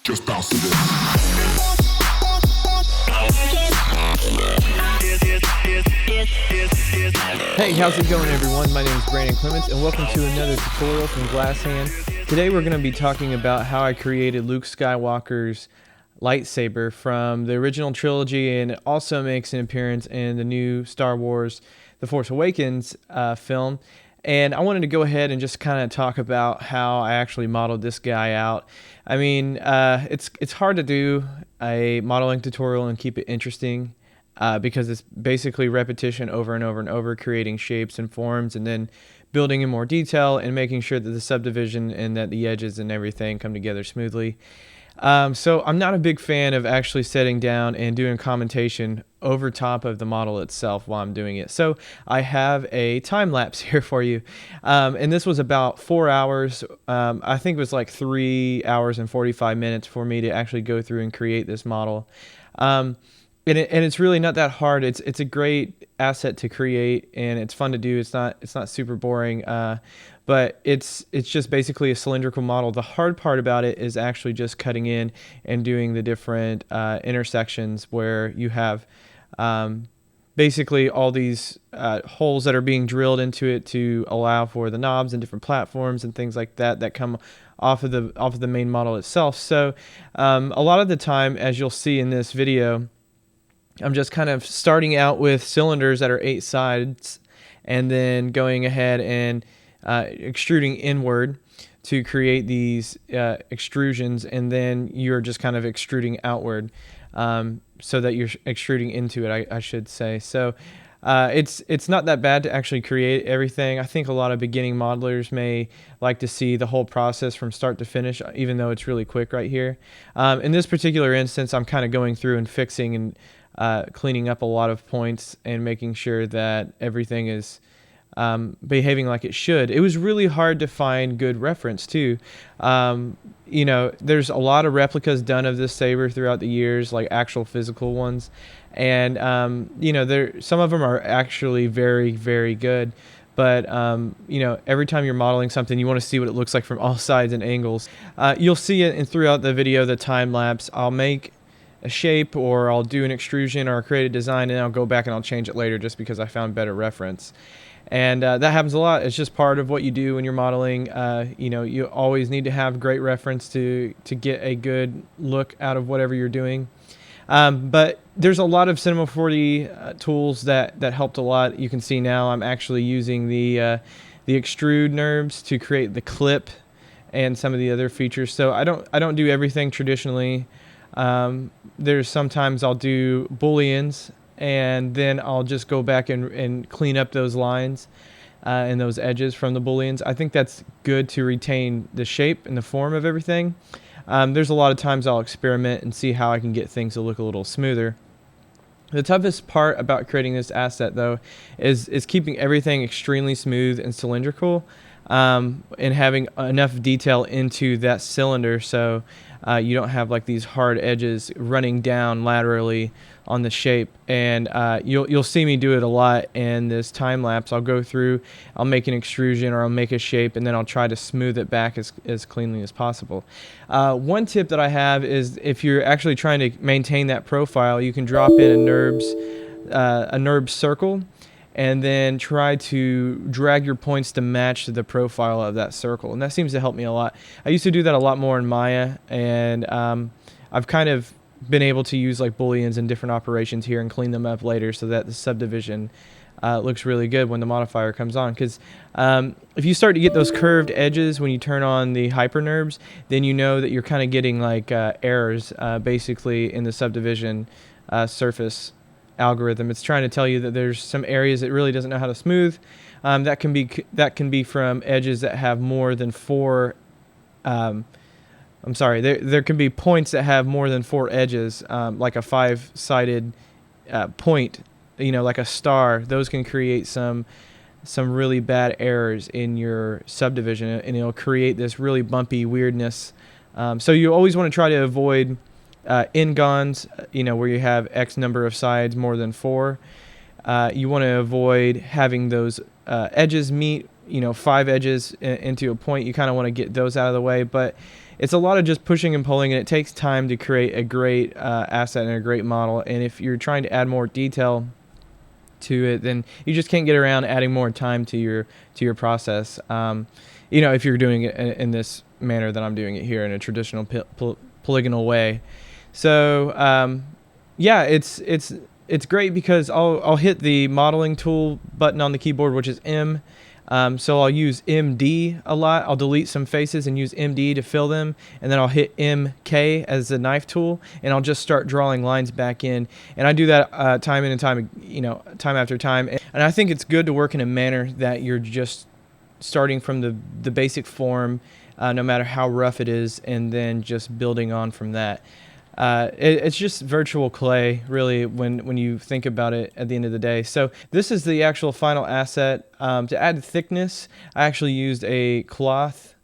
Just bounce to this. Hey, how's it going, everyone? My name is Brandon Clements, and welcome to another tutorial from Glasshand. Today we're going to be talking about how I created Luke Skywalker's lightsaber from the original trilogy, and it also makes an appearance in the new Star Wars The Force Awakens film. And I wanted to go ahead and just kind of talk about how I actually modeled this guy out. I mean, it's hard to do a modeling tutorial and keep it interesting because it's basically repetition over and over and over, creating shapes and forms and then building in more detail and making sure that the subdivision and that the edges and everything come together smoothly. So I'm not a big fan of actually sitting down and doing commentation over top of the model itself while I'm doing it. So I have a time lapse here for you. And this was about 4 hours. I think it was like 3 hours and 45 minutes for me to actually go through and create this model. And it's really not that hard. It's a great asset to create, and it's fun to do. It's not super boring, but it's just basically a cylindrical model. The hard part about it is actually just cutting in and doing the different intersections where you have basically all these holes that are being drilled into it to allow for the knobs and different platforms and things like that come off of the main model itself. So a lot of the time, as you'll see in this video, I'm just kind of starting out with cylinders that are 8 sides and then going ahead and extruding inward to create these extrusions, and then you're just kind of extruding outward so that you're extruding into it, I should say. So it's not that bad to actually create everything. I think a lot of beginning modelers may like to see the whole process from start to finish, even though it's really quick right here. In this particular instance, I'm kind of going through and fixing and cleaning up a lot of points and making sure that everything is behaving like it should. It was really hard to find good reference too. You know, there's a lot of replicas done of this saber throughout the years, like actual physical ones, and you know, some of them are actually very, very good. But you know, every time you're modeling something, you want to see what it looks like from all sides and angles. You'll see it throughout the video, the time lapse. I'll make a shape, or I'll do an extrusion or create a design, and I'll go back and I'll change it later just because I found better reference. And that happens a lot. It's just part of what you do when you're modeling. You know, you always need to have great reference to get a good look out of whatever you're doing. But there's a lot of Cinema 4D tools that helped a lot. You can see now I'm actually using the extrude NURBS to create the clip and some of the other features. So I don't do everything traditionally. There's sometimes I'll do booleans, and then I'll just go back and clean up those lines and those edges from the booleans. I think that's good to retain the shape and the form of everything. There's a lot of times I'll experiment and see how I can get things to look a little smoother. The toughest part about creating this asset, though, is keeping everything extremely smooth and cylindrical, and having enough detail into that cylinder so you don't have like these hard edges running down laterally on the shape. And you'll see me do it a lot in this time lapse. I'll go through, I'll make an extrusion or I'll make a shape, and then I'll try to smooth it back as cleanly as possible. One tip that I have is, if you're actually trying to maintain that profile, you can drop in a NURBS circle, and then try to drag your points to match the profile of that circle. And that seems to help me a lot. I used to do that a lot more in Maya, and I've kind of been able to use like booleans and different operations here and clean them up later so that the subdivision looks really good when the modifier comes on. Because if you start to get those curved edges when you turn on the hyper NURBS, then you know that you're kind of getting like errors basically in the subdivision surface algorithm. It's trying to tell you that there's some areas it really doesn't know how to smooth. That can be from edges that have more than 4. I'm sorry. There can be points that have more than 4 edges, like a 5-sided point. You know, like a star. Those can create some really bad errors in your subdivision, and it'll create this really bumpy weirdness. So you always want to try to avoid N-gons, you know, where you have X number of sides more than 4. You want to avoid having those edges meet, you know, 5 edges into a point. You kind of want to get those out of the way. But it's a lot of just pushing and pulling, and it takes time to create a great asset and a great model. And if you're trying to add more detail to it, then you just can't get around adding more time to your process. If you're doing it in this manner that I'm doing it here in a traditional polygonal way. So yeah, it's great because I'll hit the modeling tool button on the keyboard, which is M. So I'll use MD a lot. I'll delete some faces and use MD to fill them, and then I'll hit MK as the knife tool, and I'll just start drawing lines back in. And I do that time in and time, time after time. And I think it's good to work in a manner that you're just starting from the basic form, no matter how rough it is, and then just building on from that. It's just virtual clay, really, when you think about it at the end of the day. So this is the actual final asset. To add thickness, I actually used a cloth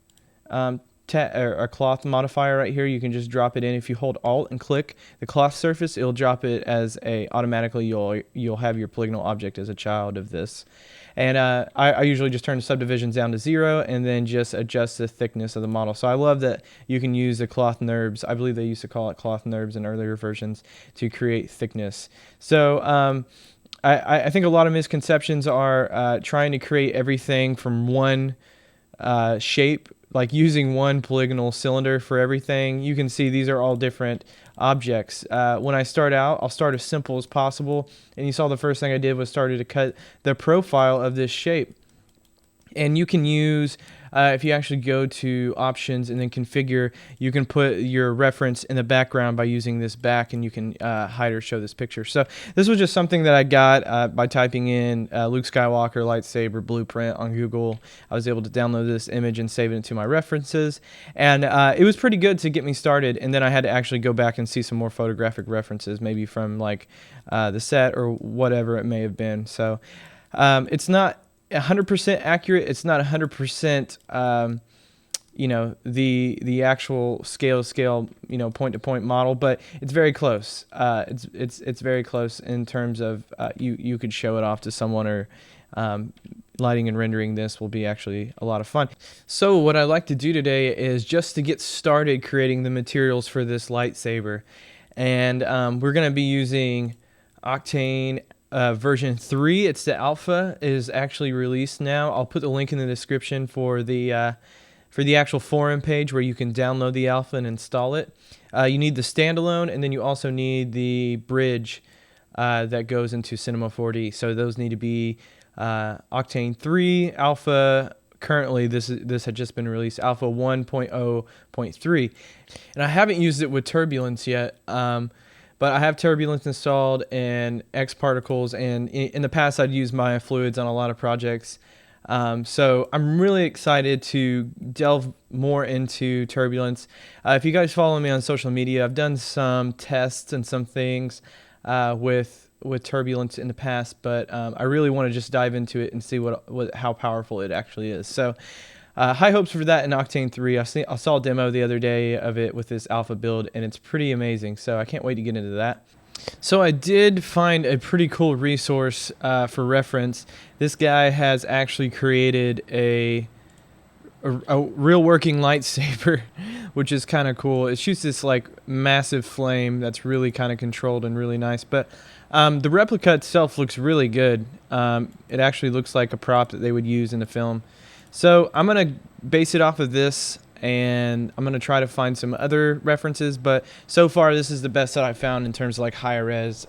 or a cloth modifier right here. You can just drop it in. If you hold Alt and click the cloth surface, it'll drop it as automatically. You'll have your polygonal object as a child of this. And I usually just turn the subdivisions down to 0 and then just adjust the thickness of the model. So I love that you can use the cloth NURBS. I believe they used to call it cloth NURBS in earlier versions to create thickness. So I think a lot of misconceptions are trying to create everything from one shape, like using one polygonal cylinder for everything. You can see these are all different objects. When I start out, I'll start as simple as possible, and you saw the first thing I did was started to cut the profile of this shape. And you can use, if you actually go to options and then configure, you can put your reference in the background by using this back, and you can hide or show this picture. So this was just something that I got by typing in Luke Skywalker lightsaber blueprint on Google. I was able to download this image and save it into my references, and it was pretty good to get me started. And then I had to actually go back and see some more photographic references, maybe from like the set or whatever it may have been. So it's not 100% accurate. It's not 100%, the actual scale, point to point model, but it's very close. It's very close in terms of you could show it off to someone, or lighting and rendering this will be actually a lot of fun. So what I like to do today is just to get started creating the materials for this lightsaber, and we're going to be using Octane. Version 3, it's the alpha, is actually released now. I'll put the link in the description for the actual forum page where you can download the alpha and install it. You need the standalone, and then you also need the bridge that goes into Cinema 4D. So those need to be Octane 3 alpha. Currently, this had just been released, alpha 1.0.3, and I haven't used it with turbulence yet. But I have turbulence installed and X particles, and in the past I'd used Maya fluids on a lot of projects. So I'm really excited to delve more into turbulence. If you guys follow me on social media, I've done some tests and some things with turbulence in the past, but I really want to just dive into it and see how powerful it actually is. So high hopes for that in Octane 3. I saw a demo the other day of it with this alpha build, and it's pretty amazing, so I can't wait to get into that. So I did find a pretty cool resource for reference. This guy has actually created a real working lightsaber, which is kind of cool. It shoots this like massive flame that's really kind of controlled and really nice, but the replica itself looks really good. It actually looks like a prop that they would use in the film. So I'm going to base it off of this, and I'm going to try to find some other references, but so far this is the best that I've found in terms of like higher res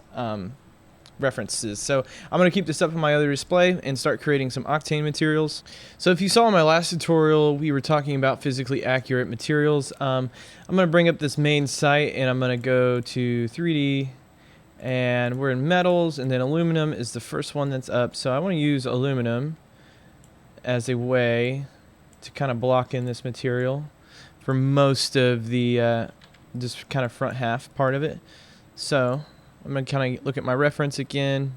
references. So I'm going to keep this up on my other display and start creating some Octane materials. So if you saw in my last tutorial, we were talking about physically accurate materials. I'm going to bring up this main site, and I'm going to go to 3D, and we're in metals, and then aluminum is the first one that's up. So I want to use aluminum as a way to kind of block in this material for most of the just kind of front half part of it. So I'm going to kind of look at my reference again.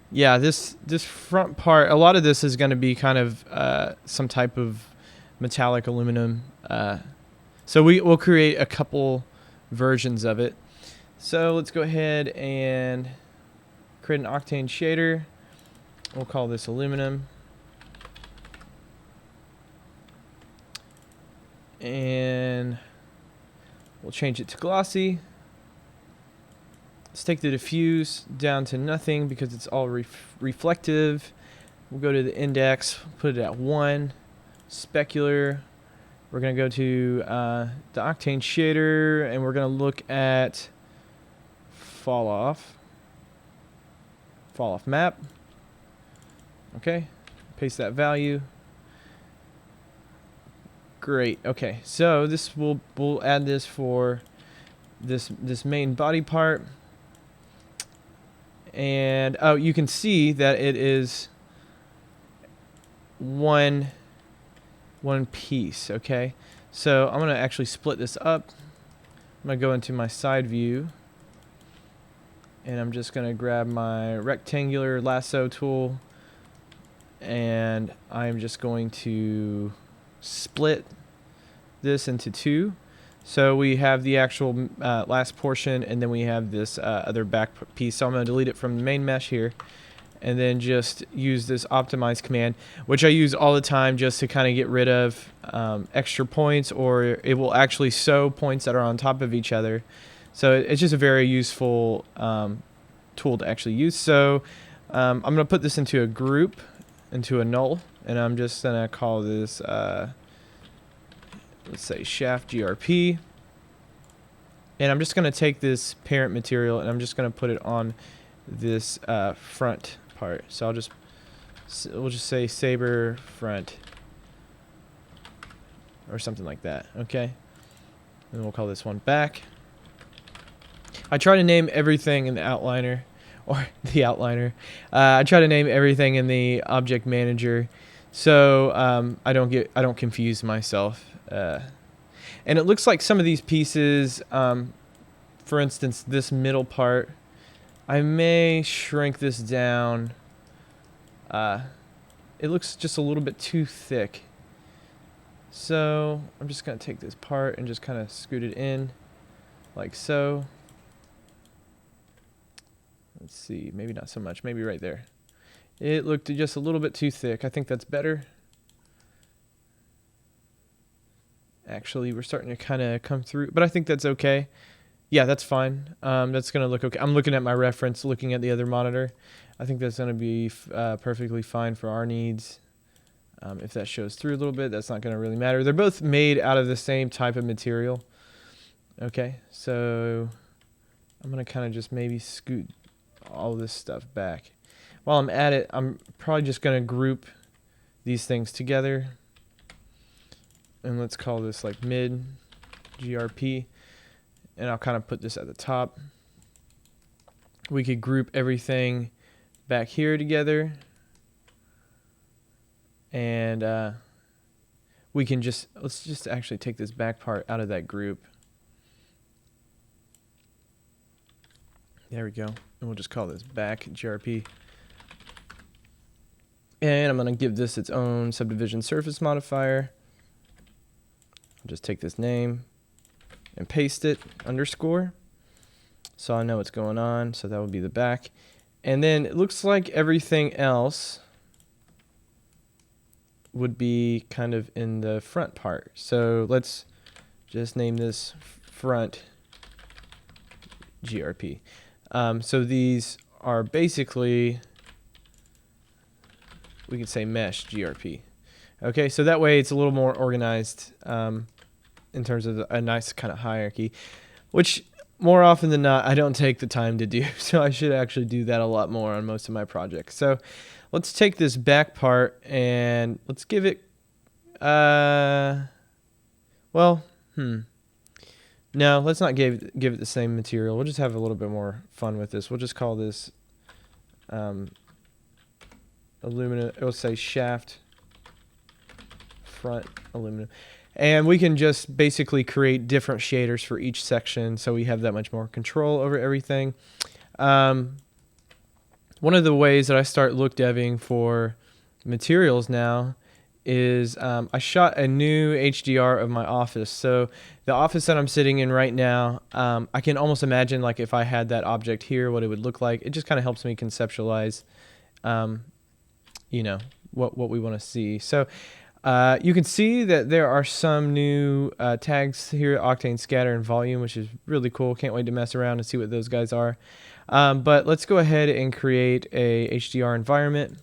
Yeah, this front part, a lot of this is going to be kind of some type of metallic aluminum. So we'll create a couple versions of it. So let's go ahead and create an Octane shader. We'll call this aluminum. And we'll change it to glossy. Let's take the diffuse down to nothing because it's all reflective. We'll go to the index, put it at 1. Specular. We're going to go to the Octane shader, and we're going to look at fall off map. Okay, paste that value. Great. Okay, so this we'll add this for this main body part, and oh, you can see that it is one piece. Okay, so I'm gonna actually split this up. I'm gonna go into my side view, and I'm just gonna grab my rectangular lasso tool, and I'm just going to split this into 2. So we have the actual last portion, and then we have this other back piece. So I'm going to delete it from the main mesh here, and then just use this optimize command, which I use all the time just to kind of get rid of extra points, or it will actually sew points that are on top of each other. So it's just a very useful tool to actually use. So I'm going to put this into a group, into a null, and I'm just going to call this let's say shaft GRP, and I'm just going to take this parent material and I'm just going to put it on this front part. So we'll just say saber front or something like that. Okay, and we'll call this one back. I try to name everything in the outliner, or the outliner. I try to name everything in the object manager, so I don't confuse myself. And it looks like some of these pieces, for instance, this middle part, I may shrink this down. It looks just a little bit too thick. So I'm just going to take this part and just kind of scoot it in like so. Let's see, maybe not so much, maybe right there. It looked just a little bit too thick. I think that's better. Actually, we're starting to kind of come through, but I think that's okay. Yeah, that's fine. That's going to look okay. I'm looking at my reference, looking at the other monitor. I think that's going to be perfectly fine for our needs. If that shows through a little bit, that's not going to really matter. They're both made out of the same type of material. Okay, so I'm going to kind of just maybe scoot all this stuff back. While I'm at it, I'm probably just going to group these things together. And let's call this like mid GRP. And I'll kind of put this at the top. We could group everything back here together. And we can let's just actually take this back part out of that group. There we go. And we'll just call this back GRP. And I'm going to give this its own subdivision surface modifier. I'll just take this name and paste it, underscore, so I know what's going on. So that would be the back. And then it looks like everything else would be kind of in the front part. So let's just name this front GRP. So these are basically, we could say mesh GRP. Okay, so that way it's a little more organized in terms of a nice kind of hierarchy, which more often than not I don't take the time to do. So I should actually do that a lot more on most of my projects. So let's take this back part and let's give it, no, let's not give it the same material. We'll just have a little bit more fun with this. We'll just call this aluminum. It'll say shaft front aluminum. And we can just basically create different shaders for each section, so we have that much more control over everything. One of the ways that I start look deving for materials now is I shot a new HDR of my office. So the office that I'm sitting in right now, I can almost imagine like if I had that object here, what it would look like. It just kind of helps me conceptualize, you know, what we want to see. So You can see that there are some new tags here, Octane, Scatter, and Volume, which is really cool. Can't wait to mess around and see what those guys are. But let's go ahead and create a HDR environment.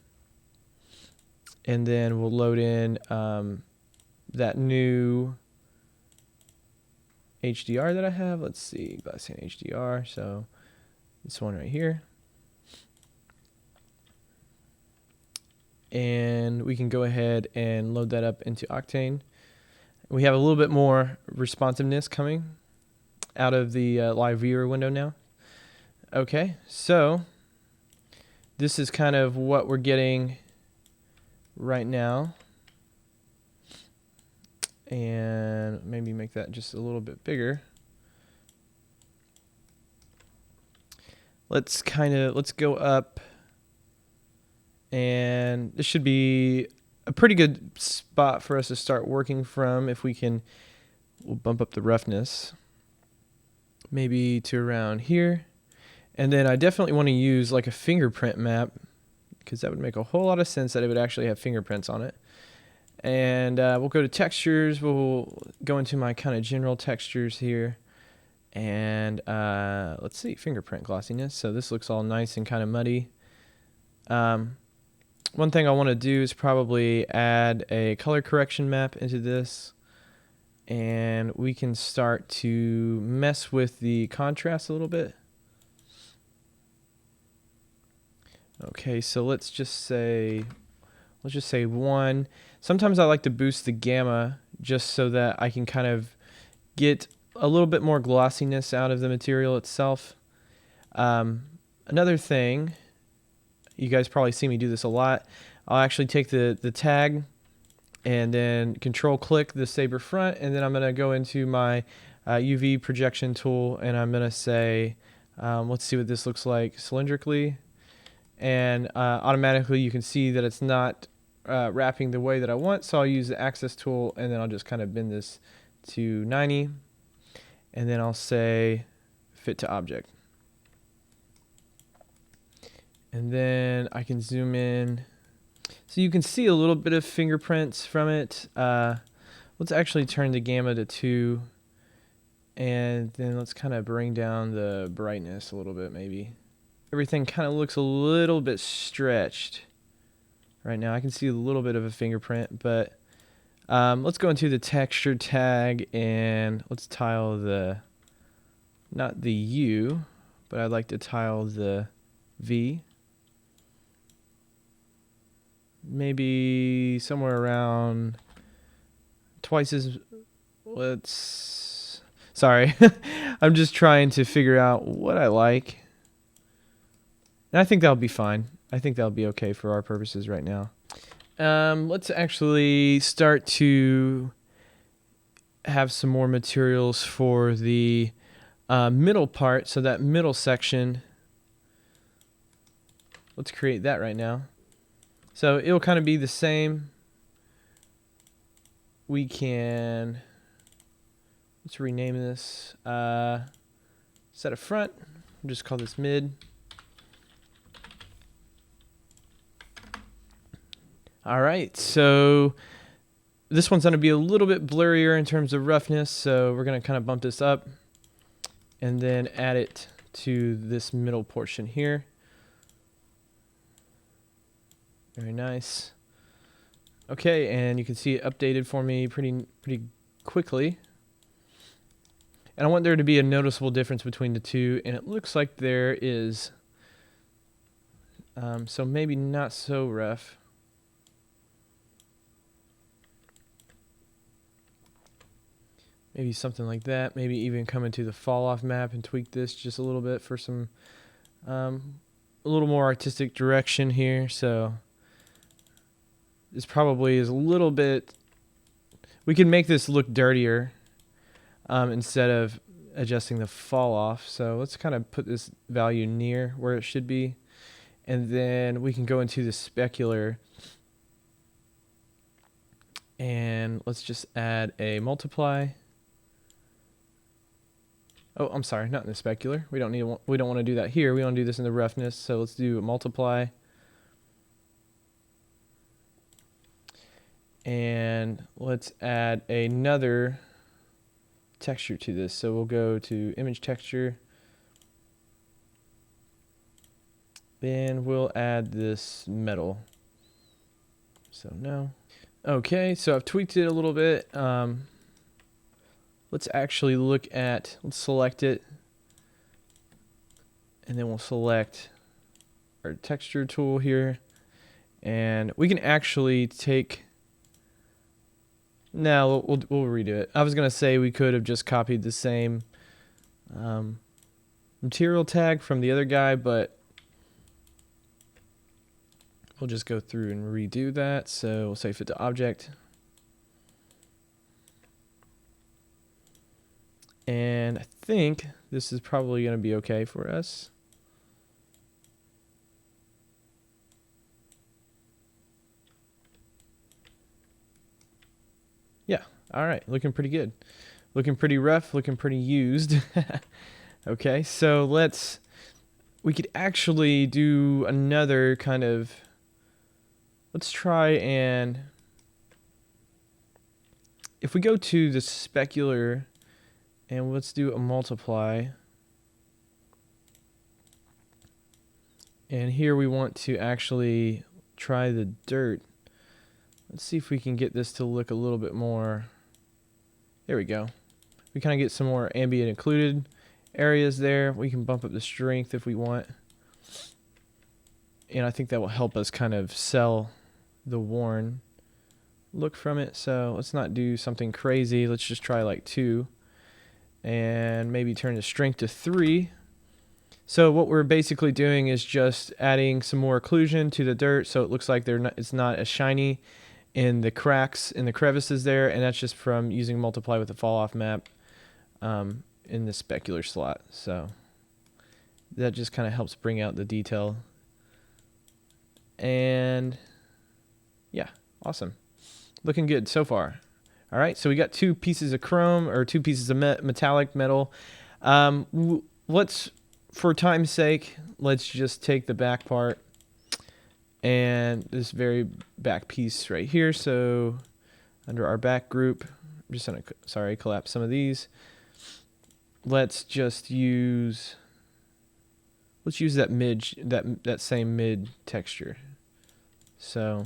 And then we'll load in that new HDR that I have. Let's see, Glasshand HDR. So this one right here. And we can go ahead and load that up into Octane. We have a little bit more responsiveness coming out of the live viewer window now. Okay, so this is kind of what we're getting right now. And maybe make that just a little bit bigger. Let's go up. And this should be a pretty good spot for us to start working from. If we'll bump up the roughness maybe to around here. And then I definitely want to use like a fingerprint map, because that would make a whole lot of sense that it would actually have fingerprints on it. And we'll go to textures. We'll go into my kind of general textures here. And let's see, fingerprint glossiness. So this looks all nice and kind of muddy. One thing I want to do is probably add a color correction map into this, and we can start to mess with the contrast a little bit. Okay, so let's just say 1. Sometimes I like to boost the gamma just so that I can kind of get a little bit more glossiness out of the material itself. Another thing, you guys probably see me do this a lot. I'll actually take the tag and then control click the saber front, and then I'm going to go into my UV projection tool, and I'm going to say, let's see what this looks like cylindrically. And automatically you can see that it's not wrapping the way that I want, so I'll use the axis tool, and then I'll just kind of bend this to 90, and then I'll say fit to object. And then I can zoom in. So you can see a little bit of fingerprints from it. Let's actually turn the gamma to 2. And then let's kind of bring down the brightness a little bit maybe. Everything kind of looks a little bit stretched right now. I can see a little bit of a fingerprint, but let's go into the texture tag and let's tile not the U, but I'd like to tile the V. Maybe somewhere around twice as, sorry, I'm just trying to figure out what I like. And I think that'll be fine. I think that'll be okay for our purposes right now. Let's actually start to have some more materials for the middle part. So that middle section, let's create that right now. So it'll kind of be the same. We can, let's rename this, set a front. We'll just call this mid. All right, so this one's going to be a little bit blurrier in terms of roughness, so we're going to kind of bump this up and then add it to this middle portion here. Very nice. Okay, and you can see it updated for me pretty quickly. And I want there to be a noticeable difference between the two, and it looks like there is. So maybe not so rough. Maybe something like that. Maybe even come into the fall off map and tweak this just a little bit for some a little more artistic direction here. So this probably is a little bit, we can make this look dirtier instead of adjusting the fall off. So let's kind of put this value near where it should be. And then we can go into the specular and let's just add a multiply. Oh, I'm sorry, not in the specular. We don't want to do that here. We want to do this in the roughness. So let's do a multiply. And let's add another texture to this. So we'll go to image texture. And we'll add this metal. So no. Okay, so I've tweaked it a little bit. Let's actually let's select it. And then we'll select our texture tool here. And we can actually take... No, we'll redo it. I was going to say we could have just copied the same material tag from the other guy, but we'll just go through and redo that. So we'll say fit to object. And I think this is probably going to be okay for us. Yeah, all right, looking pretty good. Looking pretty rough, looking pretty used. Okay, so we could actually do another kind of, let's try and, if we go to the specular and let's do a multiply. And here we want to actually try the dirt. Let's see if we can get this to look a little bit more. There we go. We kind of get some more ambient occluded areas there. We can bump up the strength if we want. And I think that will help us kind of sell the worn look from it. So let's not do something crazy. Let's just try like 2. And maybe turn the strength to 3. So what we're basically doing is just adding some more occlusion to the dirt so it looks like it's not as shiny in the cracks, in the crevices there, and that's just from using multiply with the fall off map in the specular slot. So that just kind of helps bring out the detail. And yeah, awesome. Looking good so far. All right, so we got 2 pieces of chrome, or 2 pieces of metallic metal. For time's sake, let's just take the back part and this very back piece right here. So under our back group, I'm just gonna, collapse some of these. Let's just use, that same mid texture. So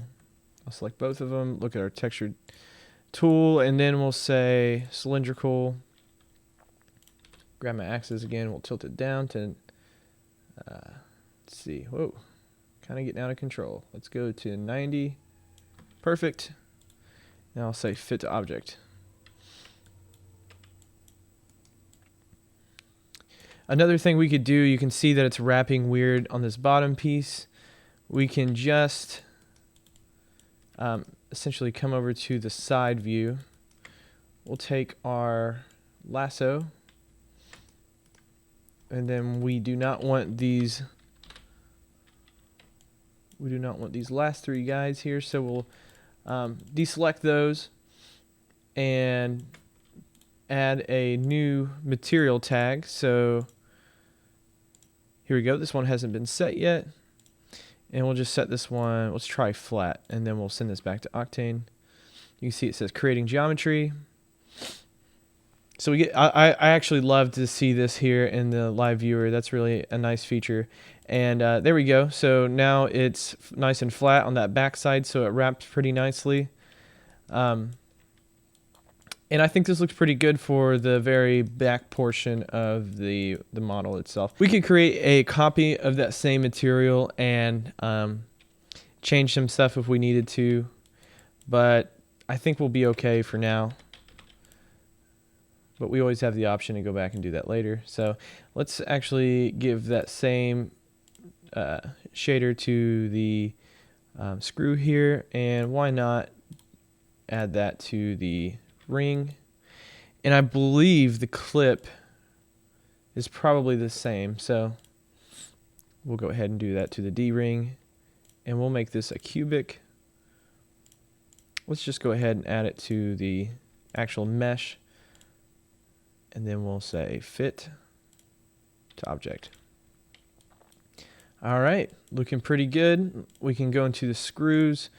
I'll select both of them, look at our texture tool, and then we'll say cylindrical. Grab my axis again, we'll tilt it down to, let's see, whoa. Kind of getting out of control. Let's go to 90. Perfect. Now I'll say fit to object. Another thing we could do, you can see that it's wrapping weird on this bottom piece. We can just essentially come over to the side view. We'll take our lasso, and then we do not want these last 3 guys here, so we'll deselect those and add a new material tag. So here we go. This one hasn't been set yet, and we'll just set this one. Let's try flat, and then we'll send this back to Octane. You can see it says creating geometry. So we get. I actually love to see this here in the live viewer. That's really a nice feature. And there we go. So now it's nice and flat on that back side, so it wraps pretty nicely. And I think this looks pretty good for the very back portion of the model itself. We could create a copy of that same material and change some stuff if we needed to, but I think we'll be okay for now. But we always have the option to go back and do that later. So let's actually give that same shader to the screw here, and why not add that to the ring. And I believe the clip is probably the same, so we'll go ahead and do that to the D ring, and we'll make this a cubic. Let's just go ahead and add it to the actual mesh, and then we'll say fit to object. All right, looking pretty good. We can go into the screws.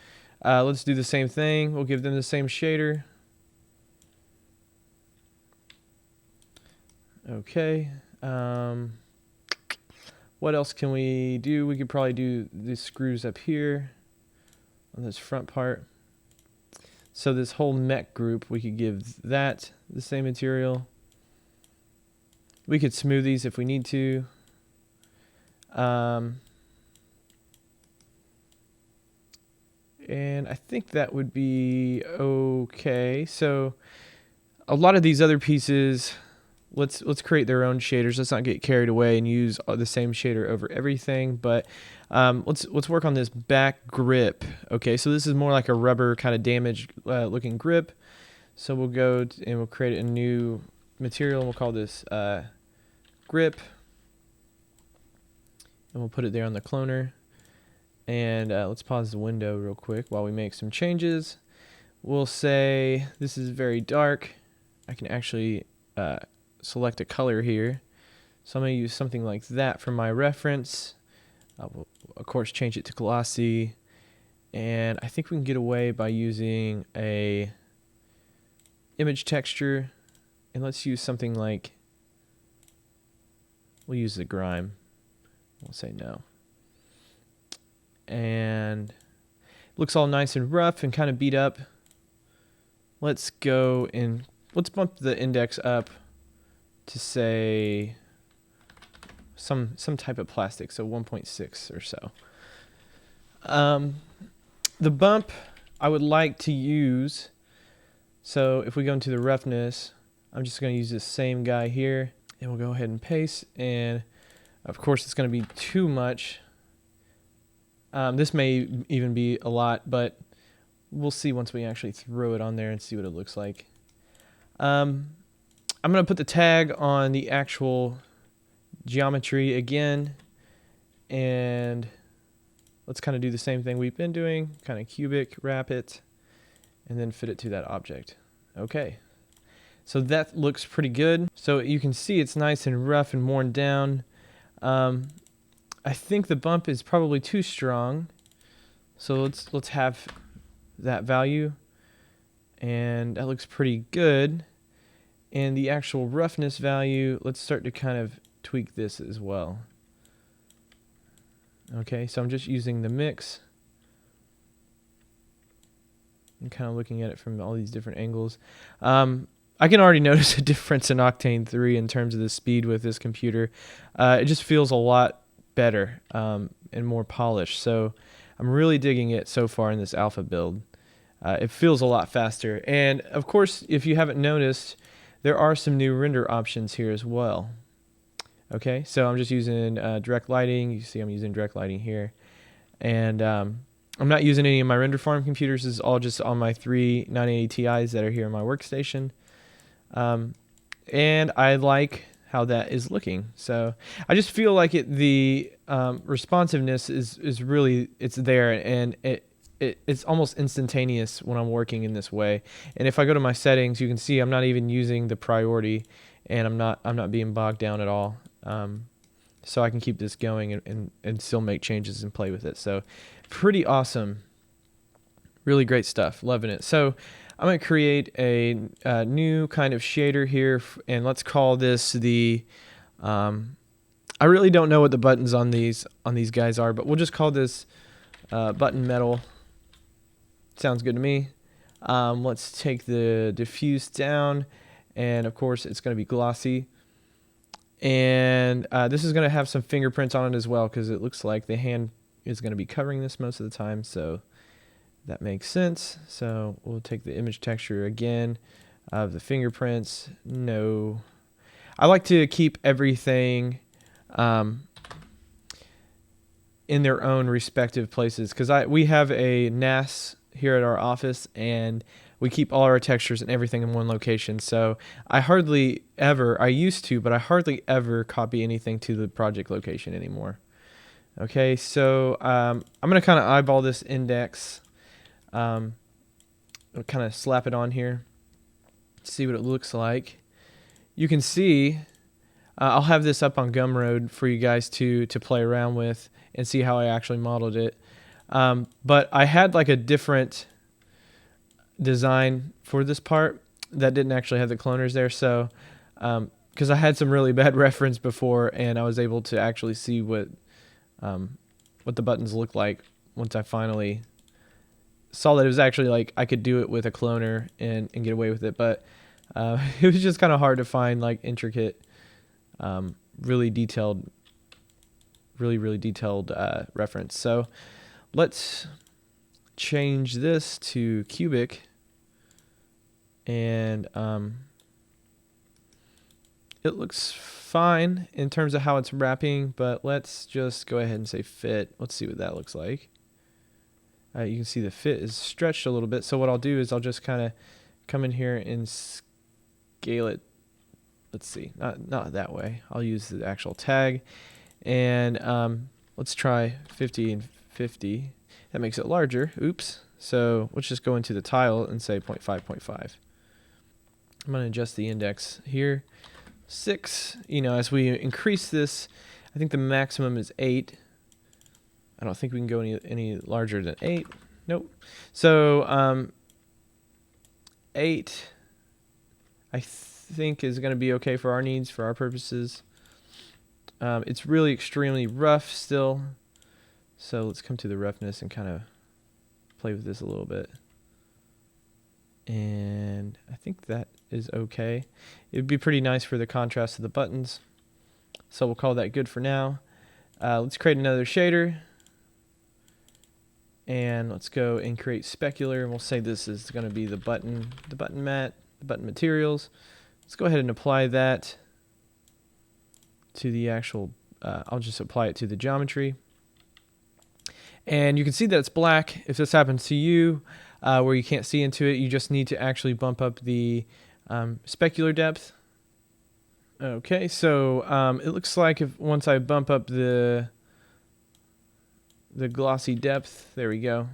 Let's do the same thing. We'll give them the same shader. Okay. What else can we do? We could probably do the screws up here on this front part. So this whole mech group, we could give that the same material. We could smooth these if we need to. And I think that would be okay. So a lot of these other pieces, let's create their own shaders. Let's not get carried away and use the same shader over everything. But let's work on this back grip. Okay, so this is more like a rubber kind of damaged looking grip. So we'll go and we'll create a new material, and we'll call this grip, and we'll put it there on the cloner. And let's pause the window real quick while we make some changes. We'll say this is very dark. I can actually select a color here. So I'm going to use something like that for my reference. We'll, of course, change it to glossy. And I think we can get away by using a image texture. And let's use something like, we'll use the grime. We'll say no. And it looks all nice and rough and kind of beat up. Let's go and let's bump the index up to say some type of plastic, so 1.6 or so. The bump I would like to use, so if we go into the roughness, I'm just going to use this same guy here, and we'll go ahead and paste, and of course it's going to be too much. This may even be a lot, but we'll see once we actually throw it on there and see what it looks like. I'm going to put the tag on the actual geometry again, and let's kind of do the same thing we've been doing, kind of cubic wrap it, and then fit it to that object. Okay, so that looks pretty good. So you can see it's nice and rough and worn down. I think the bump is probably too strong, so let's have that value, and that looks pretty good. And the actual roughness value, let's start to kind of tweak this as well. Okay, so I'm just using the mix and kind of looking at it from all these different angles. I can already notice a difference in Octane 3 in terms of the speed with this computer. It just feels a lot better and more polished. So I'm really digging it so far in this alpha build. It feels a lot faster. And of course, if you haven't noticed, there are some new render options here as well. Okay, so I'm just using direct lighting. You see I'm using direct lighting here. And I'm not using any of my render farm computers. This is all just on my 3 980 Ti's that are here in my workstation. And I like how that is looking. So I just feel like the responsiveness is really, it's there, and it's almost instantaneous when I'm working in this way. And if I go to my settings, you can see I'm not even using the priority, and I'm not being bogged down at all. So I can keep this going and still make changes and play with it. So pretty awesome. Really great stuff. Loving it. So I'm going to create a new kind of shader here, and let's call this the I really don't know what the buttons on these guys are, but we'll just call this button metal. Sounds good to me. Let's take the diffuse down, and of course it's going to be glossy. And this is going to have some fingerprints on it as well, because it looks like the hand is going to be covering this most of the time, so that makes sense. So we'll take the image texture again of the fingerprints. No, I like to keep everything in their own respective places, because we have a NAS here at our office, and we keep all our textures and everything in one location. So I hardly ever, I used to, but I hardly ever copy anything to the project location anymore. Okay, so I'm going to kind of eyeball this index. I'll kind of slap it on here, see what it looks like. You can see, I'll have this up on Gumroad for you guys to play around with and see how I actually modeled it. But I had like a different design for this part that didn't actually have the cloners there. So, because I had some really bad reference before, and I was able to actually see what the buttons look like once I finally saw that it was actually like I could do it with a cloner and get away with it. But it was just kind of hard to find like intricate, really detailed reference. So let's change this to cubic, and it looks fine in terms of how it's wrapping, but let's just go ahead and say fit. Let's see what that looks like. You can see the fit is stretched a little bit. So what I'll do is I'll just kind of come in here and scale it. Let's see, not that way. I'll use the actual tag, and let's try 50 and 50. That makes it larger. Oops. So let's just go into the tile and say 0.5, 0.5. I'm going to adjust the index here. 6. You know, as we increase this, I think the maximum is 8. I don't think we can go any larger than 8. Nope. So 8, I think, is going to be okay for our needs, for our purposes. It's really extremely rough still. So let's come to the roughness and kind of play with this a little bit. And I think that is okay. It would be pretty nice for the contrast of the buttons. So we'll call that good for now. Let's create another shader. And let's go and create specular. And we'll say this is going to be the button mat, the button materials. Let's go ahead and apply that to the actual, I'll just apply it to the geometry. And you can see that it's black. If this happens to you, where you can't see into it, you just need to actually bump up the specular depth. Okay, so it looks like once I bump up the glossy depth, there we go,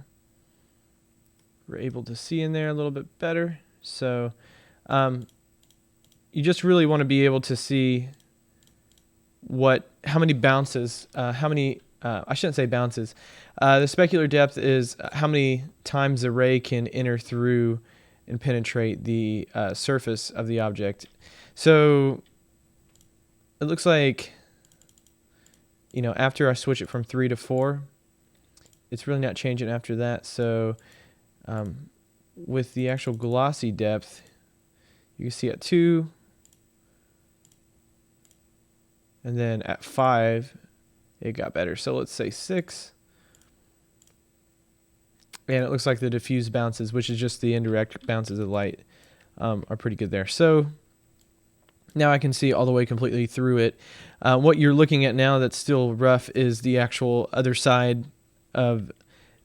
we're able to see in there a little bit better. So you just really want to be able to see how many bounces, I shouldn't say bounces. The specular depth is how many times the ray can enter through and penetrate the surface of the object. So it looks like, you know, after I switch it from 3 to 4, it's really not changing after that. So with the actual glossy depth, you can see at 2, and then at 5, it got better. So let's say 6. And it looks like the diffuse bounces, which is just the indirect bounces of light, are pretty good there. So now I can see all the way completely through it. What you're looking at now that's still rough is the actual other side of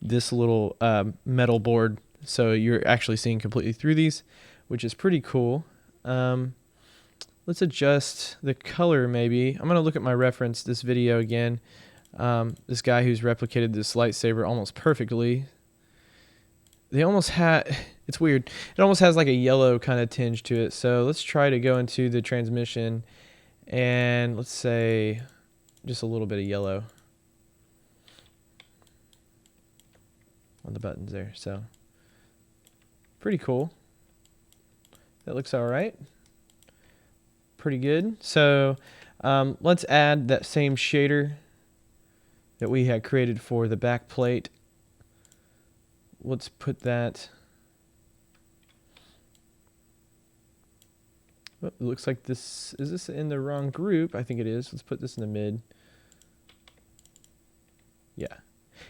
this little metal board. So you're actually seeing completely through these, which is pretty cool. Let's adjust the color maybe. I'm going to look at my reference, this video again. This guy who's replicated this lightsaber almost perfectly. They almost had, it's weird, it almost has like a yellow kind of tinge to it. So let's try to go into the transmission, and let's say just a little bit of yellow on the buttons there. So pretty cool. That looks all right. Pretty good. So let's add that same shader that we had created for the back plate. Let's put that. Oh, it looks like this, is this in the wrong group? I think it is. Let's put this in the mid. Yeah.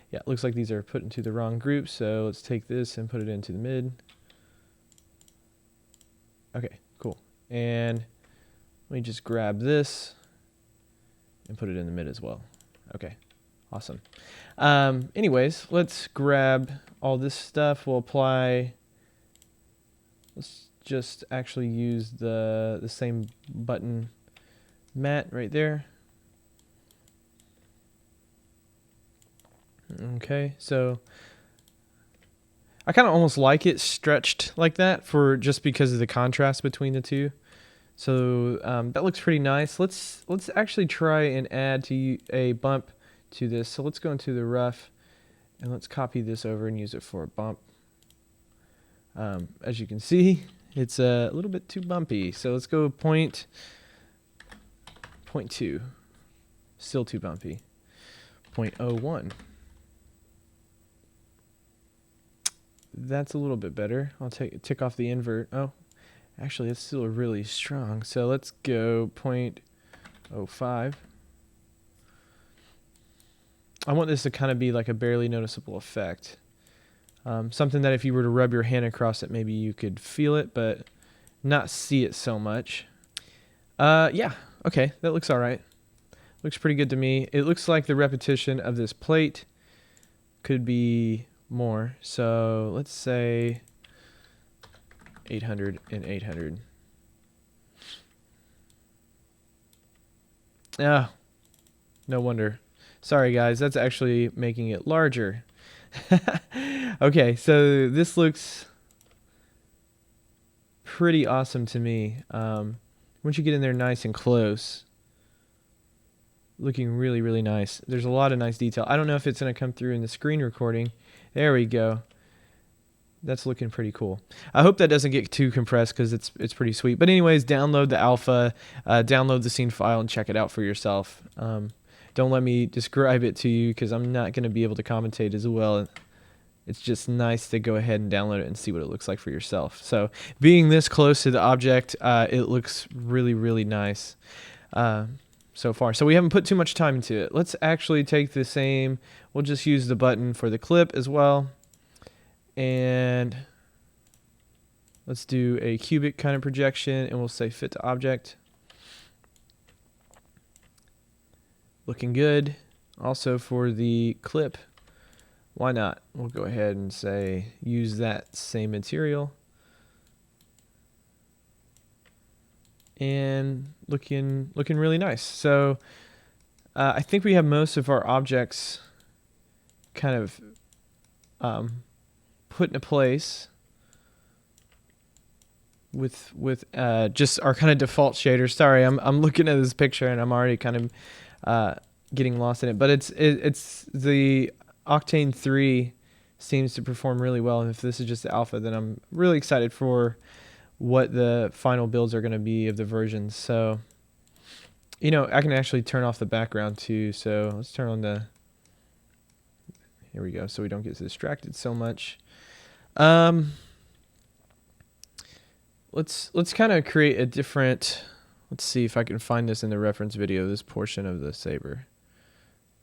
Yeah, it looks like these are put into the wrong group. So let's take this and put it into the mid. Okay, cool. And let me just grab this and put it in the mid as well. Okay, awesome. Anyways, let's grab all this stuff. We'll apply, let's just actually use the same button mat right there. Okay, so I kind of almost like it stretched like that for just because of the contrast between the two. So that looks pretty nice. Let's actually try and add to a bump to this. So let's go into the rough, And let's copy this over and use it for a bump. As you can see, it's a little bit too bumpy. So let's go 0.2. Still too bumpy. 0.01. That's a little bit better. I'll tick off the invert. Oh, actually, it's still really strong. So let's go 0.05. I want this to kind of be like a barely noticeable effect. Something that if you were to rub your hand across it, maybe you could feel it, but not see it so much. Yeah, okay, that looks all right. Looks pretty good to me. It looks like the repetition of this plate could be more. So let's say 800 and 800. Ah, no wonder. Sorry guys, that's actually making it larger. Okay, so this looks pretty awesome to me. Once you get in there nice and close, looking really, really nice. There's a lot of nice detail. I don't know if it's going to come through in the screen recording. There we go. That's looking pretty cool. I hope that doesn't get too compressed because it's pretty sweet. But anyways, download the alpha, download the scene file, and check it out for yourself. Don't let me describe it to you because I'm not going to be able to commentate as well. It's just nice to go ahead and download it and see what it looks like for yourself. So being this close to the object, it looks really, really nice so far. So we haven't put too much time into it. Let's actually take the same. We'll just use the button for the clip as well. And let's do a cubic kind of projection, and we'll say fit to object. Looking good. Also for the clip, why not? We'll go ahead and say use that same material. And looking really nice. So I think we have most of our objects kind of put into place with just our kind of default shaders. Sorry, I'm looking at this picture and I'm already kind of getting lost in it. But it's the Octane 3 seems to perform really well. And if this is just the alpha, then I'm really excited for what the final builds are going to be of the versions. So, you know, I can actually turn off the background too. So let's turn on the, here we go. So we don't get distracted so much. Let's kind of create a different, let's see if I can find this in the reference video, this portion of the saber.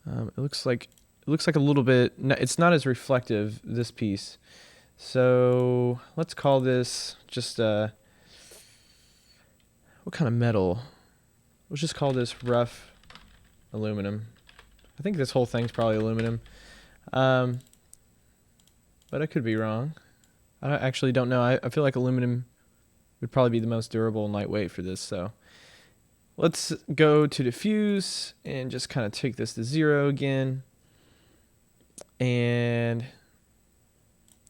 It looks like a little bit, it's not as reflective, this piece. So let's call this just what kind of metal? Let's just call this rough aluminum. I think this whole thing's probably aluminum. But I could be wrong. I actually don't know. I feel like aluminum would probably be the most durable and lightweight for this. So let's go to diffuse and just kind of take this to 0 again. And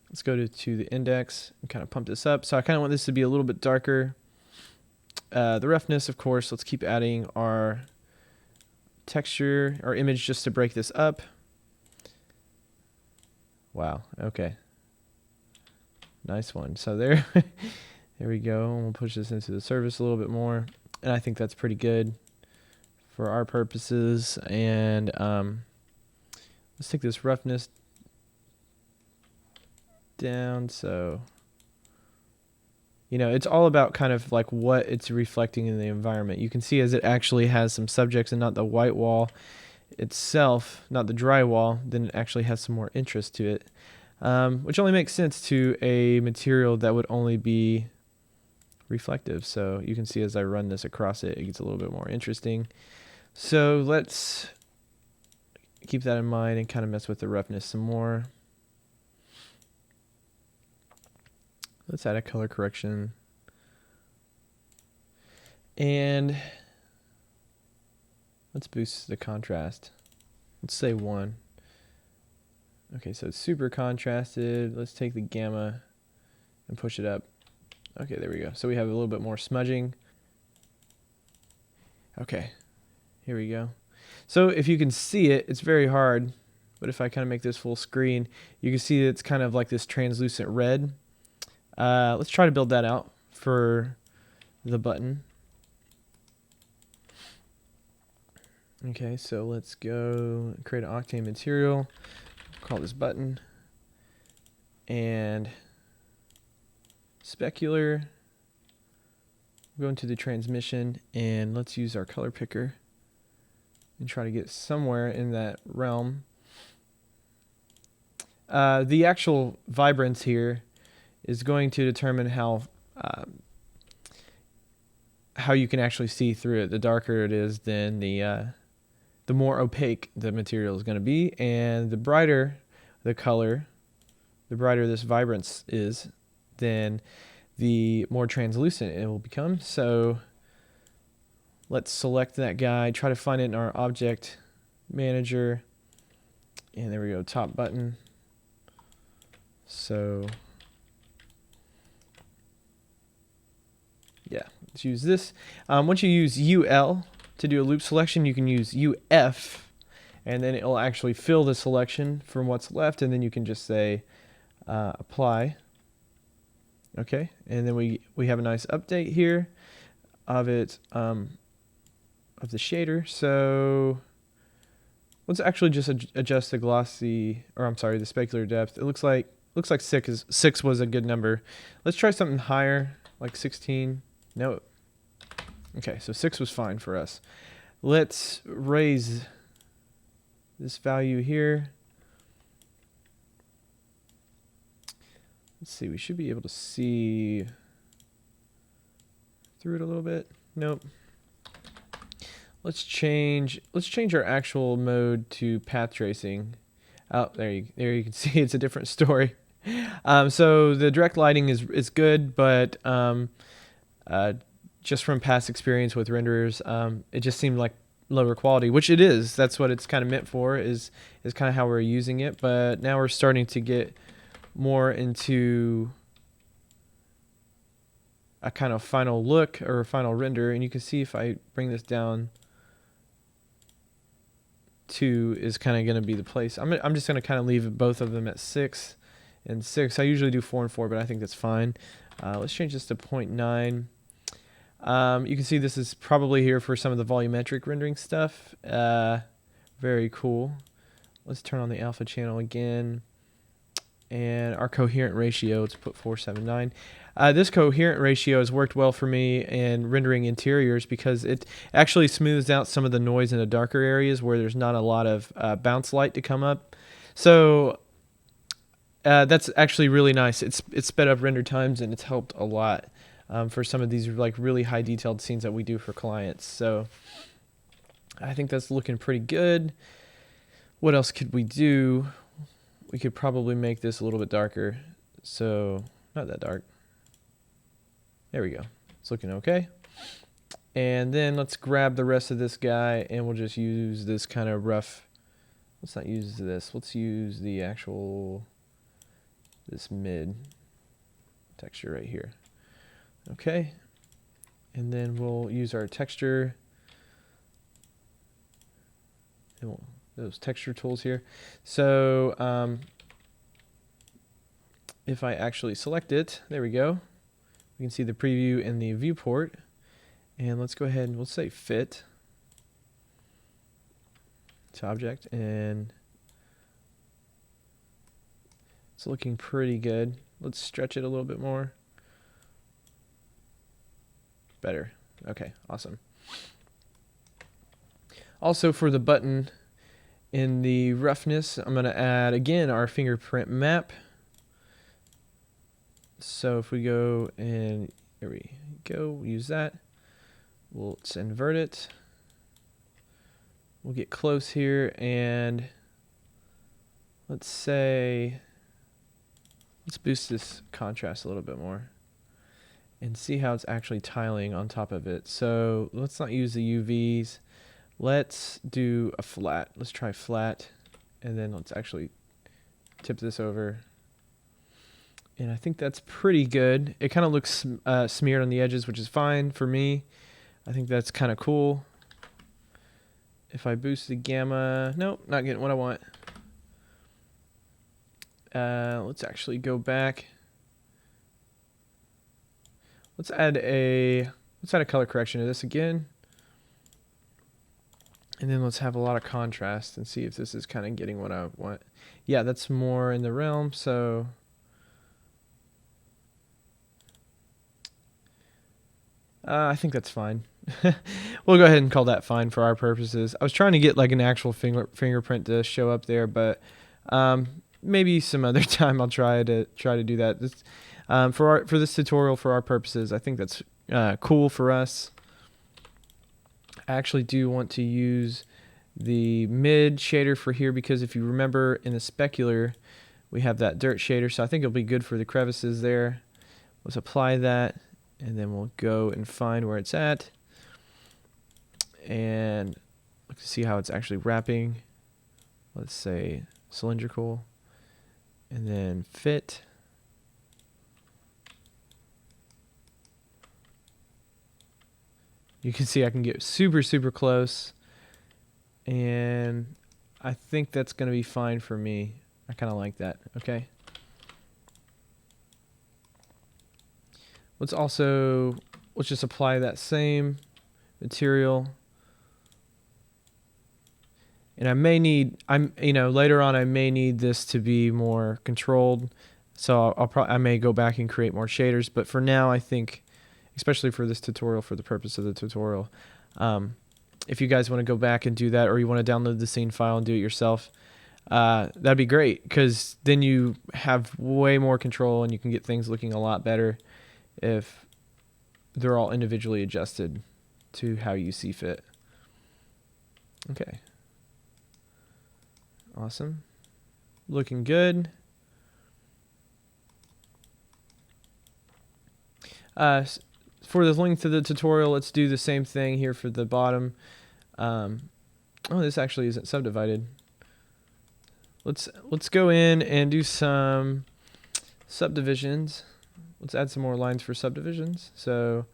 let's go to the index and kind of pump this up. So I kind of want this to be a little bit darker. The roughness, of course, let's keep adding our texture, our image, just to break this up. Wow, okay. Nice one. So there, there we go. And we'll push this into the surface a little bit more. And I think that's pretty good for our purposes. And let's take this roughness down. So, you know, it's all about kind of like what it's reflecting in the environment. You can see as it actually has some subjects and not the white wall itself, not the drywall, then it actually has some more interest to it, which only makes sense to a material that would only be reflective. So you can see as I run this across it, it gets a little bit more interesting. So let's keep that in mind and kind of mess with the roughness some more. Let's add a color correction. And let's boost the contrast. Let's say 1. Okay, so it's super contrasted. Let's take the gamma and push it up. Okay, there we go. So we have a little bit more smudging. Okay, here we go. So if you can see it, it's very hard But if I kind of make this full screen, you can see it's kind of like this translucent red. Let's try to build that out for the button. Okay, so let's go create an Octane material, call this button, and specular. Go into the transmission, and let's use our color picker and try to get somewhere in that realm. The actual vibrance here is going to determine how you can actually see through it. The darker it is, then the more opaque the material is going to be, and the brighter the color, the brighter this vibrance is, then the more translucent it will become. So let's select that guy, try to find it in our object manager, and there we go, top button. So yeah, let's use this. Once you use UL to do a loop selection, you can use UF, and then it'll actually fill the selection from what's left, and then you can just say apply. Okay, and then we have a nice update here of it, of the shader. So let's actually just adjust the glossy, or I'm sorry, the specular depth. It looks like 6 was a good number. Let's try something higher, like 16. No. Okay, so 6 was fine for us. Let's raise this value here. Let's see, we should be able to see through it a little bit. Nope. Let's change our actual mode to path tracing. Oh, there you can see it's a different story. So the direct lighting is good, but just from past experience with renderers, it just seemed like lower quality, which it is. That's what it's kind of meant for, is kind of how we're using it. But now we're starting to get more into a kind of final look or a final render, and you can see if I bring this down, 2 is kind of going to be the place. I'm just going to kind of leave both of them at 6 and 6. I usually do 4 and 4, but I think that's fine. Let's change this to 0.9. You can see this is probably here for some of the volumetric rendering stuff. Very cool. Let's turn on the alpha channel again. And our coherent ratio, let's put 479. This coherent ratio has worked well for me in rendering interiors because it actually smooths out some of the noise in the darker areas where there's not a lot of bounce light to come up. So that's actually really nice. It's sped up render times, and it's helped a lot for some of these like really high detailed scenes that we do for clients. So I think that's looking pretty good. What else could we do? We could probably make this a little bit darker. So not that dark. There we go. It's looking okay. And then let's grab the rest of this guy, and we'll just use this kind of rough. Let's not use this. Let's use the actual, this mid texture right here. Okay. And then we'll use our texture. And those texture tools here. So if I actually select it, there we go. We can see the preview in the viewport. And let's go ahead and we'll say fit to object, and it's looking pretty good. Let's stretch it a little bit more. Better. Okay, awesome. Also for the button, in the roughness, I'm going to add again our fingerprint map. So if we go and here we go, use that. Let's invert it. We'll get close here, and let's boost this contrast a little bit more and see how it's actually tiling on top of it. So let's not use the UVs. Let's do a flat. Let's try flat, and then let's actually tip this over. And I think that's pretty good. It kind of looks smeared on the edges, which is fine for me. I think that's kind of cool. If I boost the gamma, nope, not getting what I want. Let's actually go back. Let's add a color correction to this again. And then let's have a lot of contrast and see if this is kind of getting what I want. Yeah, that's more in the realm, so I think that's fine. We'll go ahead and call that fine for our purposes. I was trying to get like an actual fingerprint to show up there, but maybe some other time I'll try to do that. This, for this tutorial, for our purposes, I think that's cool for us. I actually do want to use the mid shader for here because if you remember in the specular, we have that dirt shader, so I think it'll be good for the crevices there. Let's apply that, and then we'll go and find where it's at. And let's see how it's actually wrapping. Let's say cylindrical, and then fit. You can see I can get super, super close, and I think that's going to be fine for me. I kind of like that. Okay. Let's just apply that same material. And I may need, later on I may need this to be more controlled. So I may go back and create more shaders, but for now I think, especially for this tutorial, for the purpose of the tutorial, if you guys want to go back and do that, or you want to download the scene file and do it yourself, that'd be great, because then you have way more control and you can get things looking a lot better if they're all individually adjusted to how you see fit. Okay. Awesome. Looking good. For the length of the tutorial, let's do the same thing here for the bottom. Oh, this actually isn't subdivided. Let's go in and do some subdivisions. Let's add some more lines for subdivisions. So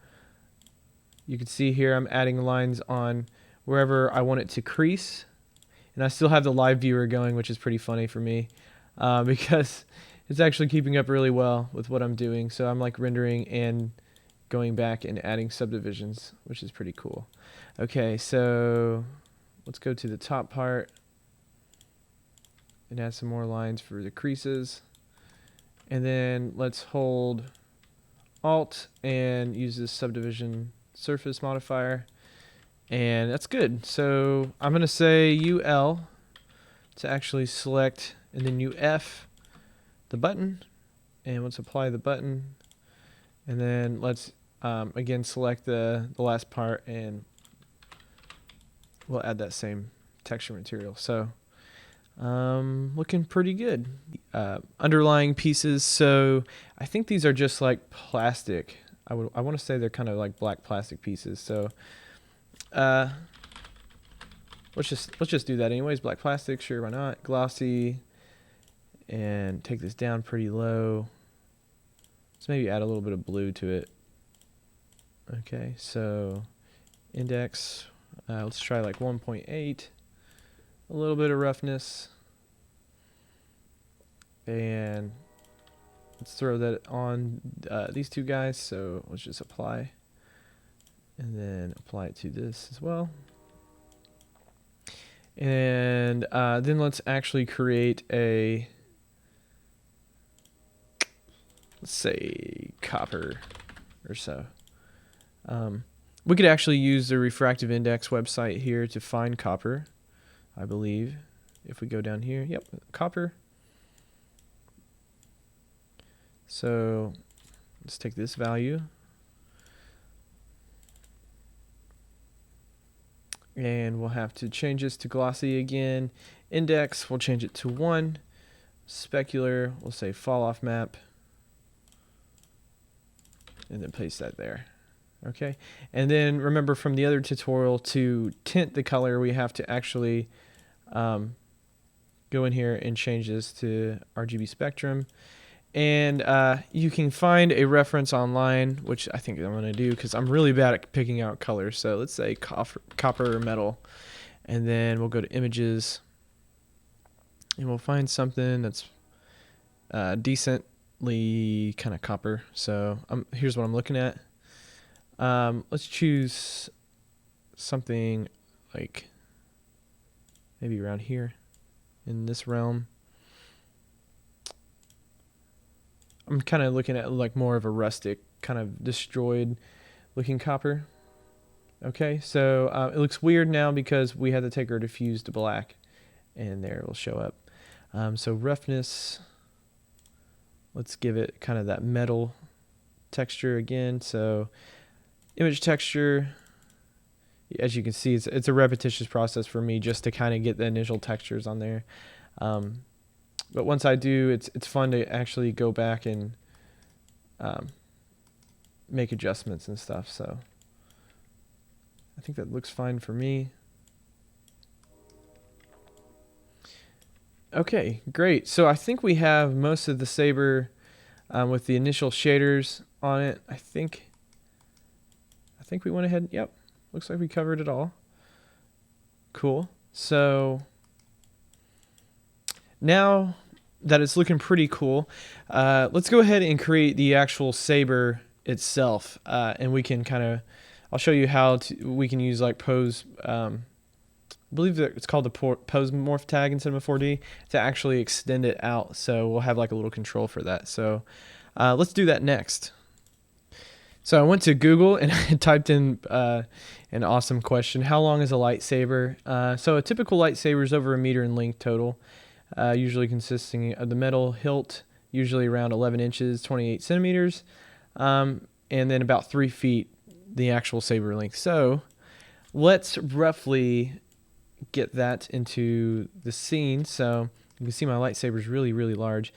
you can see here I'm adding lines on wherever I want it to crease. And I still have the live viewer going, which is pretty funny for me because it's actually keeping up really well with what I'm doing. So I'm like rendering and going back and adding subdivisions, which is pretty cool. Okay, so let's go to the top part and add some more lines for the creases. And then let's hold Alt and use this subdivision surface modifier. And that's good. So I'm going to say UL to actually select, and then UF the button. And let's apply the button. And then let's again select the last part, and we'll add that same texture material. So looking pretty good. Underlying pieces. So I think these are just like plastic. I want to say they're kind of like black plastic pieces. So let's just do that anyways. Black plastic, sure, why not? Glossy, and take this down pretty low. Let's maybe add a little bit of blue to it. Okay, so index, let's try like 1.8. A little bit of roughness, and let's throw that on these two guys. So let's just apply, and then apply it to this as well. And then let's actually create a, let's say copper or so. We could actually use the refractive index website here to find copper, I believe. If we go down here, yep, copper. So let's take this value and we'll have to change this to glossy again. Index, we'll change it to 1. Specular, we'll say fall off map, and then paste that there. Okay, and then remember from the other tutorial, to tint the color, we have to actually go in here and change this to RGB spectrum. And you can find a reference online, which I think I'm going to do because I'm really bad at picking out colors. So let's say copper or metal. And then we'll go to images. And we'll find something that's decently kind of copper. So here's what I'm looking at. Let's choose something like maybe around here in this realm. I'm kind of looking at like more of a rustic, kind of destroyed looking copper. Okay, so it looks weird now because we had to take our diffuse to black, and there it will show up. So roughness, let's give it kind of that metal texture again. So image texture, as you can see, it's a repetitious process for me just to kind of get the initial textures on there. But once I do, it's fun to actually go back and make adjustments and stuff. So I think that looks fine for me. Okay, great. So I think we have most of the saber with the initial shaders on it. I think we went ahead. Yep, looks like we covered it all. Cool. So now that it's looking pretty cool, let's go ahead and create the actual saber itself, and we can kind of, I'll show you how we can use like pose. I believe that it's called the pose morph tag in Cinema 4D to actually extend it out. So we'll have like a little control for that. So let's do that next. So I went to Google and I typed in an awesome question. How long is a lightsaber? So a typical lightsaber is over 1 meter in length total, usually consisting of the metal hilt, usually around 11 inches, 28 centimeters, and then about 3 feet, the actual saber length. So let's roughly get that into the scene. So you can see my lightsaber is really, really large.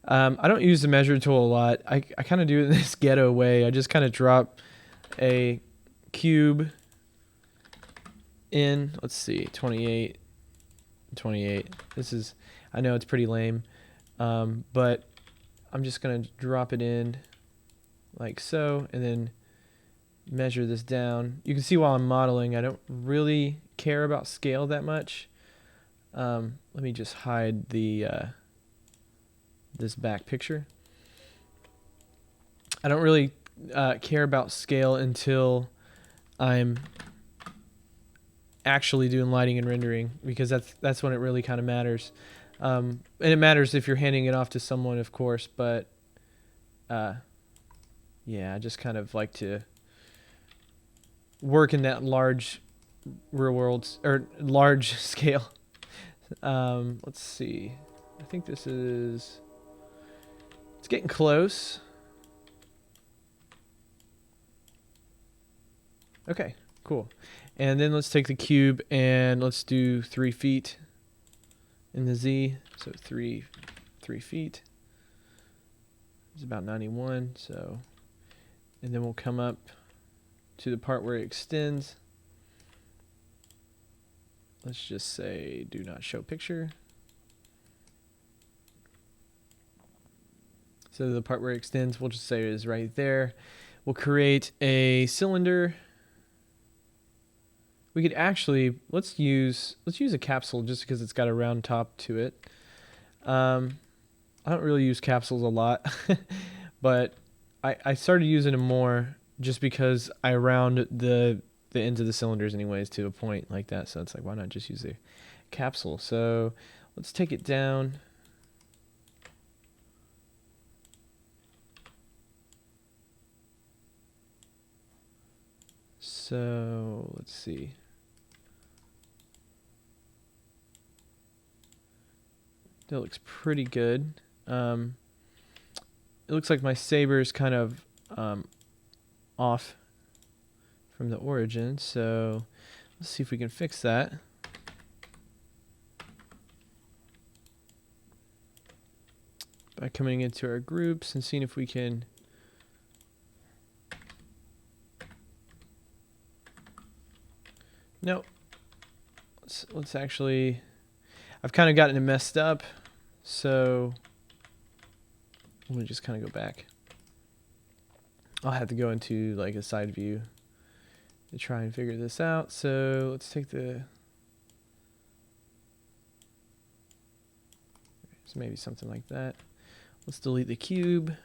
I don't use the measure tool a lot. I kind of do it in this ghetto way. I just kind of drop a cube in, let's see, 28. This is, I know it's pretty lame, but I'm just going to drop it in like so, and then measure this down. You can see while I'm modeling, I don't really care about scale that much. Let me just hide the this back picture. I don't really care about scale until I'm actually doing lighting and rendering, because that's when it really kind of matters. And it matters if you're handing it off to someone, of course, but yeah, I just kind of like to work in that large real world or large scale. Let's see. I think this is, it's getting close. Okay, cool. And then let's take the cube and let's do 3 feet in the Z. So 3 feet. It's about 91. So, and then we'll come up to the part where it extends. Let's just say do not show picture. So the part where it extends, we'll just say it is right there. We'll create a cylinder. We could actually, let's use a capsule just because it's got a round top to it. I don't really use capsules a lot, but I started using them more just because I round the ends of the cylinders anyways to a point like that. So it's like, why not just use a capsule? So let's take it down. So let's see. That looks pretty good. It looks like my saber is kind of off from the origin, so let's see if we can fix that. By coming into our groups and seeing if we can nope. Let's actually, I've kind of gotten it messed up, so let me just kind of go back. I'll have to go into like a side view to try and figure this out. So let's take the, so maybe something like that. Let's delete the cube.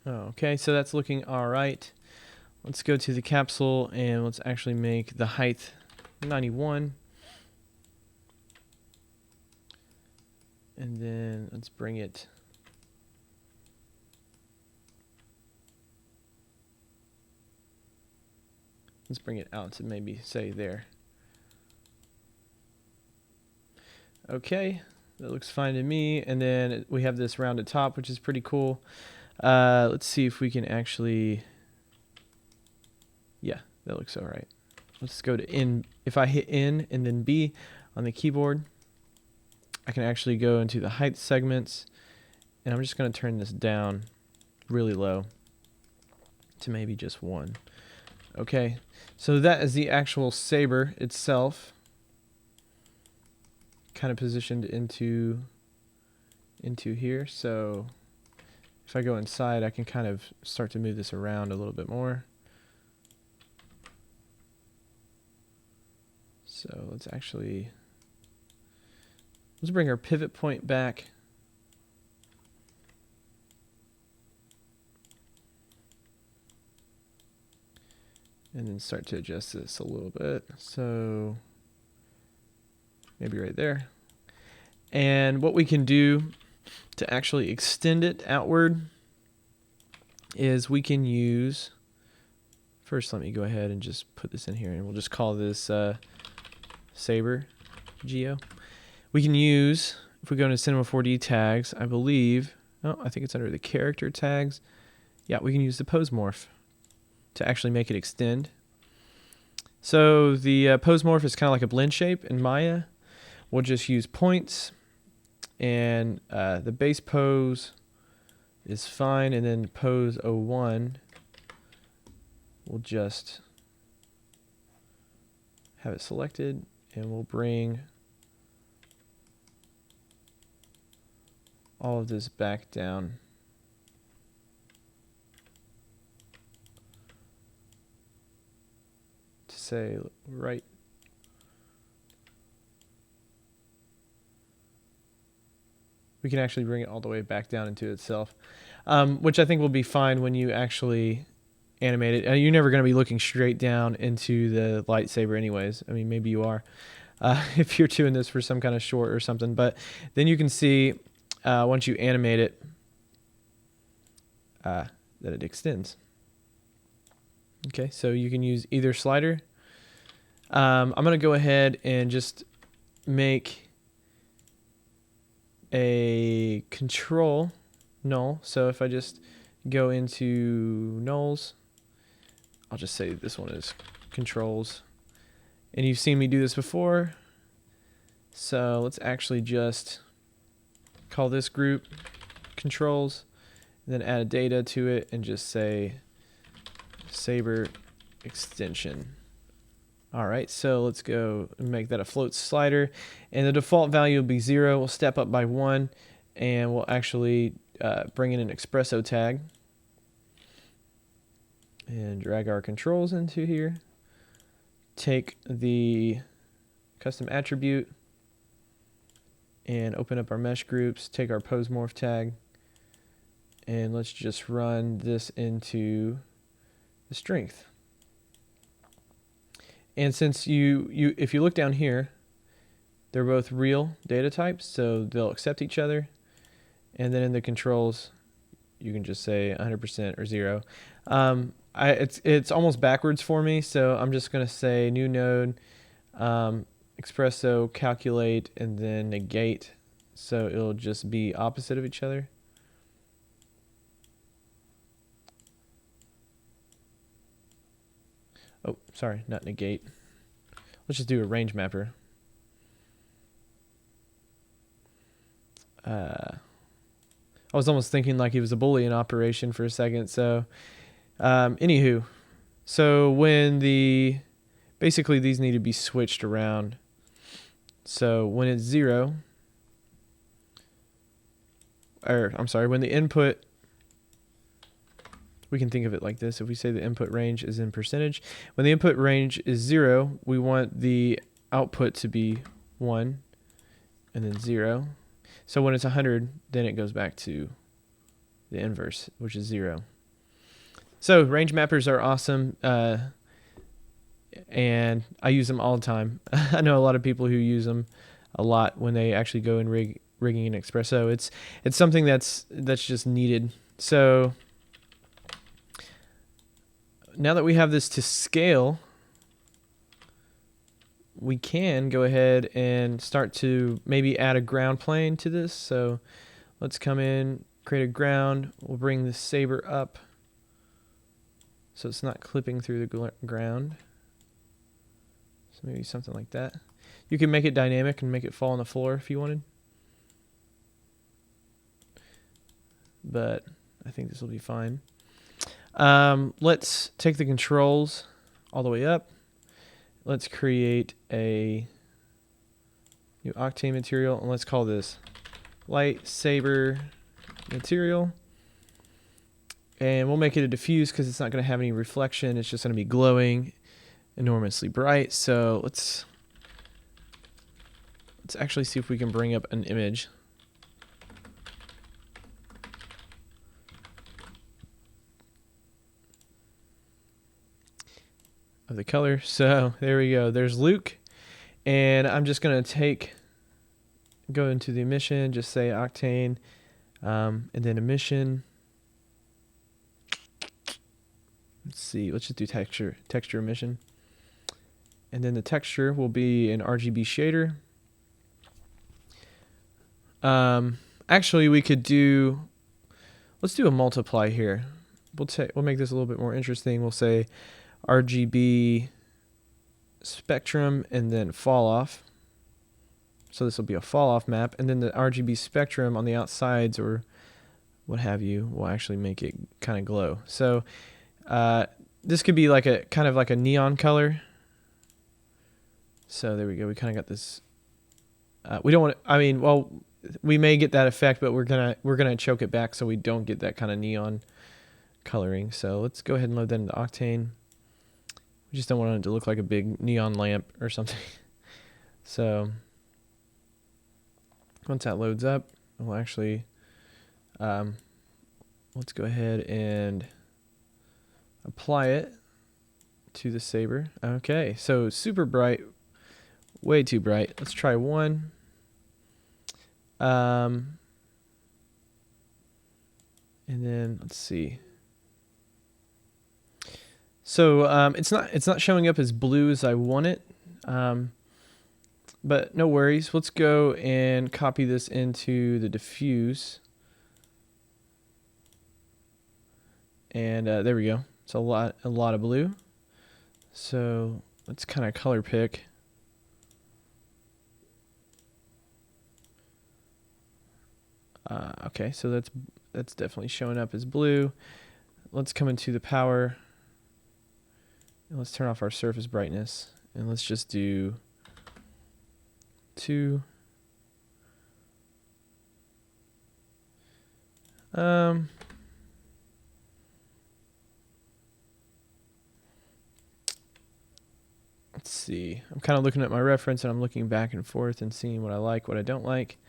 Okay, so that's looking all right. Let's go to the capsule and let's actually make the height 91. And then let's bring it out to maybe say there. Okay, that looks fine to me. And then we have this rounded top, which is pretty cool. Let's see if we can actually, yeah, that looks all right. Let's go to N. If I hit N and then B on the keyboard, I can actually go into the height segments, and I'm just going to turn this down really low to maybe just 1. Okay, so that is the actual saber itself, kind of positioned into here. So if I go inside, I can kind of start to move this around a little bit more. So let's bring our pivot point back. And then start to adjust this a little bit. So maybe right there. And what we can do to actually extend it outward is we can use, first let me go ahead and just put this in here, and we'll just call this Saber Geo. We can use, if we go into Cinema 4D tags, I believe, oh, I think it's under the character tags. Yeah, we can use the pose morph to actually make it extend. So the pose morph is kind of like a blend shape in Maya. We'll just use points, and the base pose is fine, and then pose 01, we'll just have it selected, and we'll bring all of this back down. To say right. We can actually bring it all the way back down into itself, which I think will be fine when you actually animate it. You're never going to be looking straight down into the lightsaber anyways. I mean, maybe you are if you're doing this for some kind of short or something. But then you can see once you animate it that it extends. Okay, so you can use either slider. I'm going to go ahead and just make a control null. So if I just go into nulls, I'll just say this one is controls. And you've seen me do this before. So let's actually just call this group controls, and then add a data to it and just say Saber extension. All right, so let's go and make that a float slider, and the default value will be 0. We'll step up by 1, and we'll actually bring in an espresso tag and drag our controls into here. Take the custom attribute and open up our mesh groups, take our pose morph tag, and let's just run this into the strength. And since if you look down here, they're both real data types, so they'll accept each other. And then in the controls, you can just say 100% or 0. It's almost backwards for me, so I'm just going to say new node, espresso, calculate, and then negate. So it'll just be opposite of each other. Oh, sorry, not negate. Let's just do a range mapper. I was almost thinking like he was a Boolean operation for a second. So, anywho, so when basically these need to be switched around. So when it's 0, or I'm sorry, when the input, we can think of it like this. If we say the input range is in percentage, when the input range is 0, we want the output to be 1 and then 0. So when it's 100, then it goes back to the inverse, which is 0. So range mappers are awesome, and I use them all the time. I know a lot of people who use them a lot when they actually go and rigging an espresso. It's something that's just needed. So now that we have this to scale, we can go ahead and start to maybe add a ground plane to this. So let's come in, create a ground. We'll bring the saber up so it's not clipping through the ground. So maybe something like that. You can make it dynamic and make it fall on the floor if you wanted. But I think this will be fine. Let's take the controls all the way up. Let's create a new Octane material, and let's call this Lightsaber material. And we'll make it a diffuse because it's not going to have any reflection. It's just going to be glowing enormously bright. So let's actually see if we can bring up an image. Of the color. So there we go. There's Luke, and I'm just gonna go into the emission, just say Octane, and then emission. Let's see. Let's just do texture emission, and then the texture will be an RGB shader. Actually, we could do. Let's do a multiply here. We'll make this a little bit more interesting. We'll say RGB spectrum and then fall off. So this will be a fall off map, and then the RGB spectrum on the outsides or what have you will actually make it kind of glow. So this could be like a kind of like a neon color. So there we go. We kind of got this. We don't want. I mean, well, we may get that effect, but we're gonna choke it back so we don't get that kind of neon coloring. So let's go ahead and load that into Octane. We just don't want it to look like a big neon lamp or something. So once that loads up, we'll actually let's go ahead and apply it to the saber. Okay, so super bright, way too bright. Let's try 1. And then let's see. So it's not showing up as blue as I want it, but no worries. Let's go and copy this into the diffuse, and there we go. It's a lot of blue. So let's kind of color pick. Okay, so that's definitely showing up as blue. Let's come into the power. And let's turn off our surface brightness, and let's just do 2. Let's see. I'm kind of looking at my reference, and I'm looking back and forth and seeing what I like, what I don't like.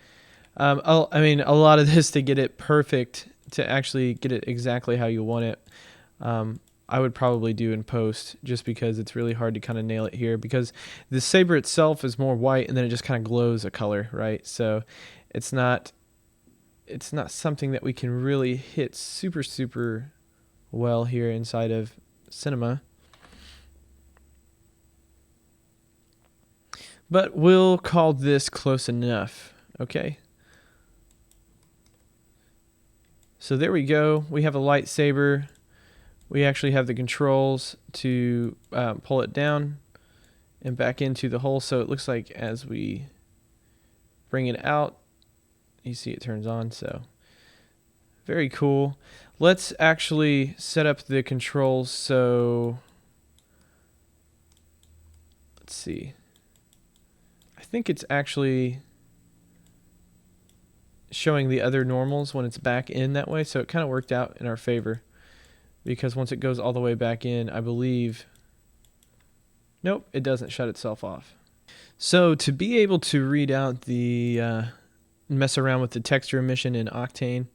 I mean, a lot of this to get it perfect, to actually get it exactly how you want it. I would probably do in post, just because it's really hard to kind of nail it here, because the saber itself is more white and then it just kind of glows a color, right? So it's not something that we can really hit super well here inside of Cinema. But we'll call this close enough. Okay. So there we go. We have a lightsaber. We actually have the controls to pull it down and back into the hole. So it looks like as we bring it out, you see it turns on. So very cool. Let's actually set up the controls. So let's see. I think it's actually showing the other normals when it's back in that way. So it kind of worked out in our favor, because once it goes all the way back in, I believe, nope, it doesn't shut itself off. So to be able to read out the mess around with the texture emission in Octane,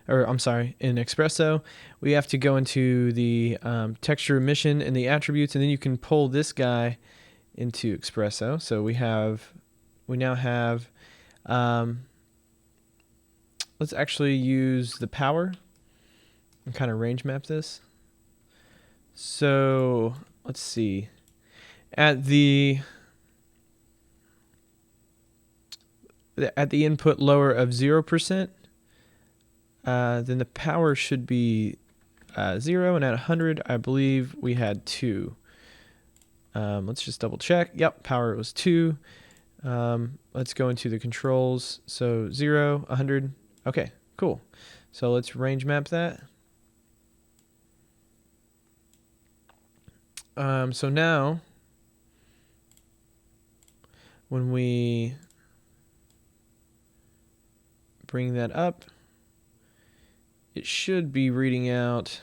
or I'm sorry, in Espresso, we have to go into the texture emission and the attributes, and then you can pull this guy into Espresso. So we now have, let's actually use the power and kind of range map this. So let's see, at the input lower of 0%, then the power should be 0, and at 100, I believe we had 2. Let's just double check. Yep, power was 2. Let's go into the controls. So 0, 100. Okay, cool. So let's range map that. So now, when we bring that up, it should be reading out,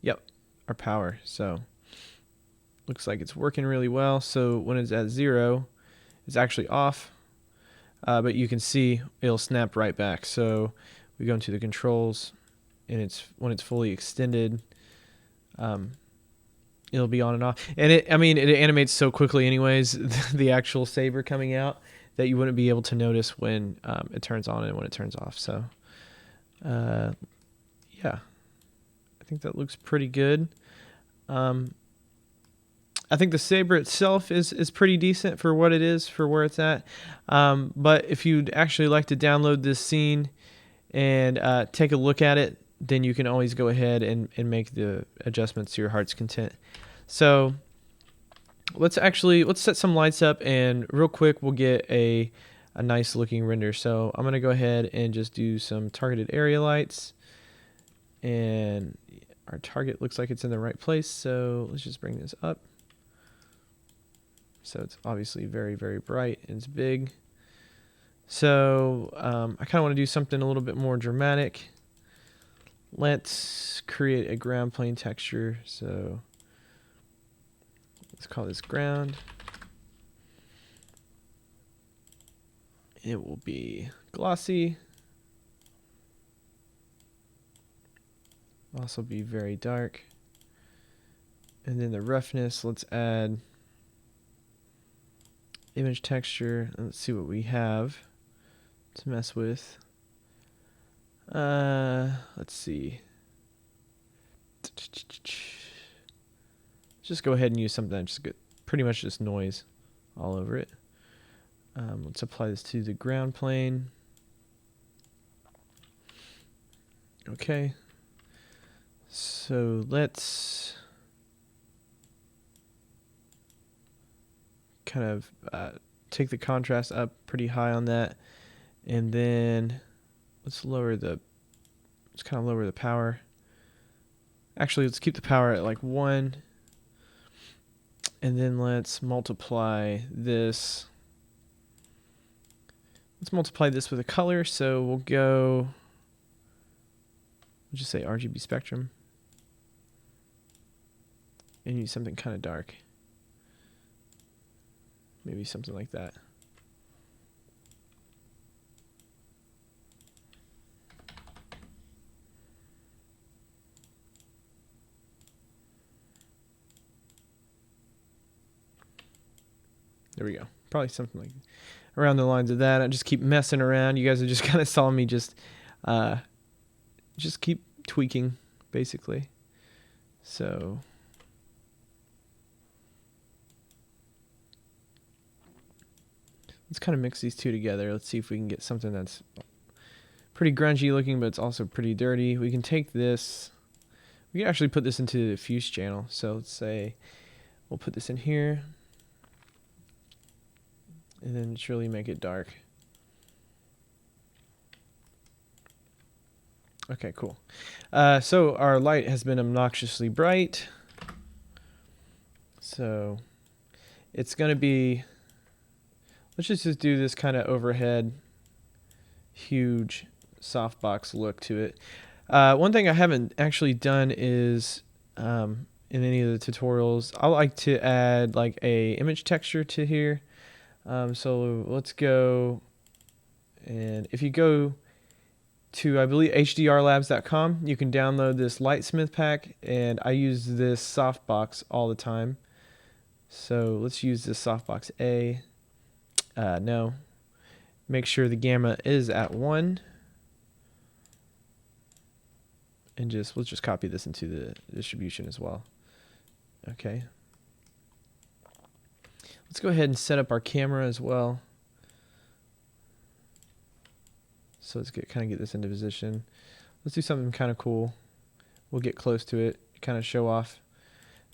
yep, our power. So looks like it's working really well. So when it's at 0, it's actually off, but you can see it'll snap right back. So we go into the controls, and when it's fully extended, it'll be on and off. And it animates so quickly anyways, the actual saber coming out, that you wouldn't be able to notice when it turns on and when it turns off. So yeah, I think that looks pretty good. I think the saber itself is pretty decent for what it is, for where it's at. But if you'd actually like to download this scene and take a look at it, then you can always go ahead and make the adjustments to your heart's content. So let's set some lights up, and real quick we'll get a nice looking render. So I'm going to go ahead and just do some targeted area lights, and our target looks like it's in the right place. So let's just bring this up. So it's obviously very, very bright and it's big. So I kind of want to do something a little bit more dramatic. Let's create a ground plane texture. So let's call this ground. It will be glossy. Also be very dark. And then the roughness, let's add image texture. Let's see what we have to mess with. Let's see. Just go ahead and use something that's just pretty much just noise all over it. Let's apply this to the ground plane. Okay. So let's kind of take the contrast up pretty high on that, and then let's kind of lower the power. Actually, let's keep the power at like 1, and then let's multiply this. Let's multiply this with a color. So we'll just say RGB spectrum, and use something kind of dark. Maybe something like that. There we go. Probably something like around the lines of that. I just keep messing around. You guys have just kind of saw me just keep tweaking, basically. So let's kind of mix these two together. Let's see if we can get something that's pretty grungy looking, but it's also pretty dirty. We can take this. We can actually put this into the diffuse channel. So let's say we'll put this in here, and then just really make it dark. Okay, cool. So our light has been obnoxiously bright. So it's going to be, let's just do this kind of overhead, huge softbox look to it. One thing I haven't actually done is in any of the tutorials, I like to add like a image texture to here. So let's go, and if you go to, I believe, HDRlabs.com, you can download this Lightsmith pack, and I use this softbox all the time. So let's use this softbox A. No. Make sure the gamma is at 1. And let's just copy this into the distribution as well. Okay. Let's go ahead and set up our camera as well. So let's kind of get this into position. Let's do something kind of cool. We'll get close to it, kind of show off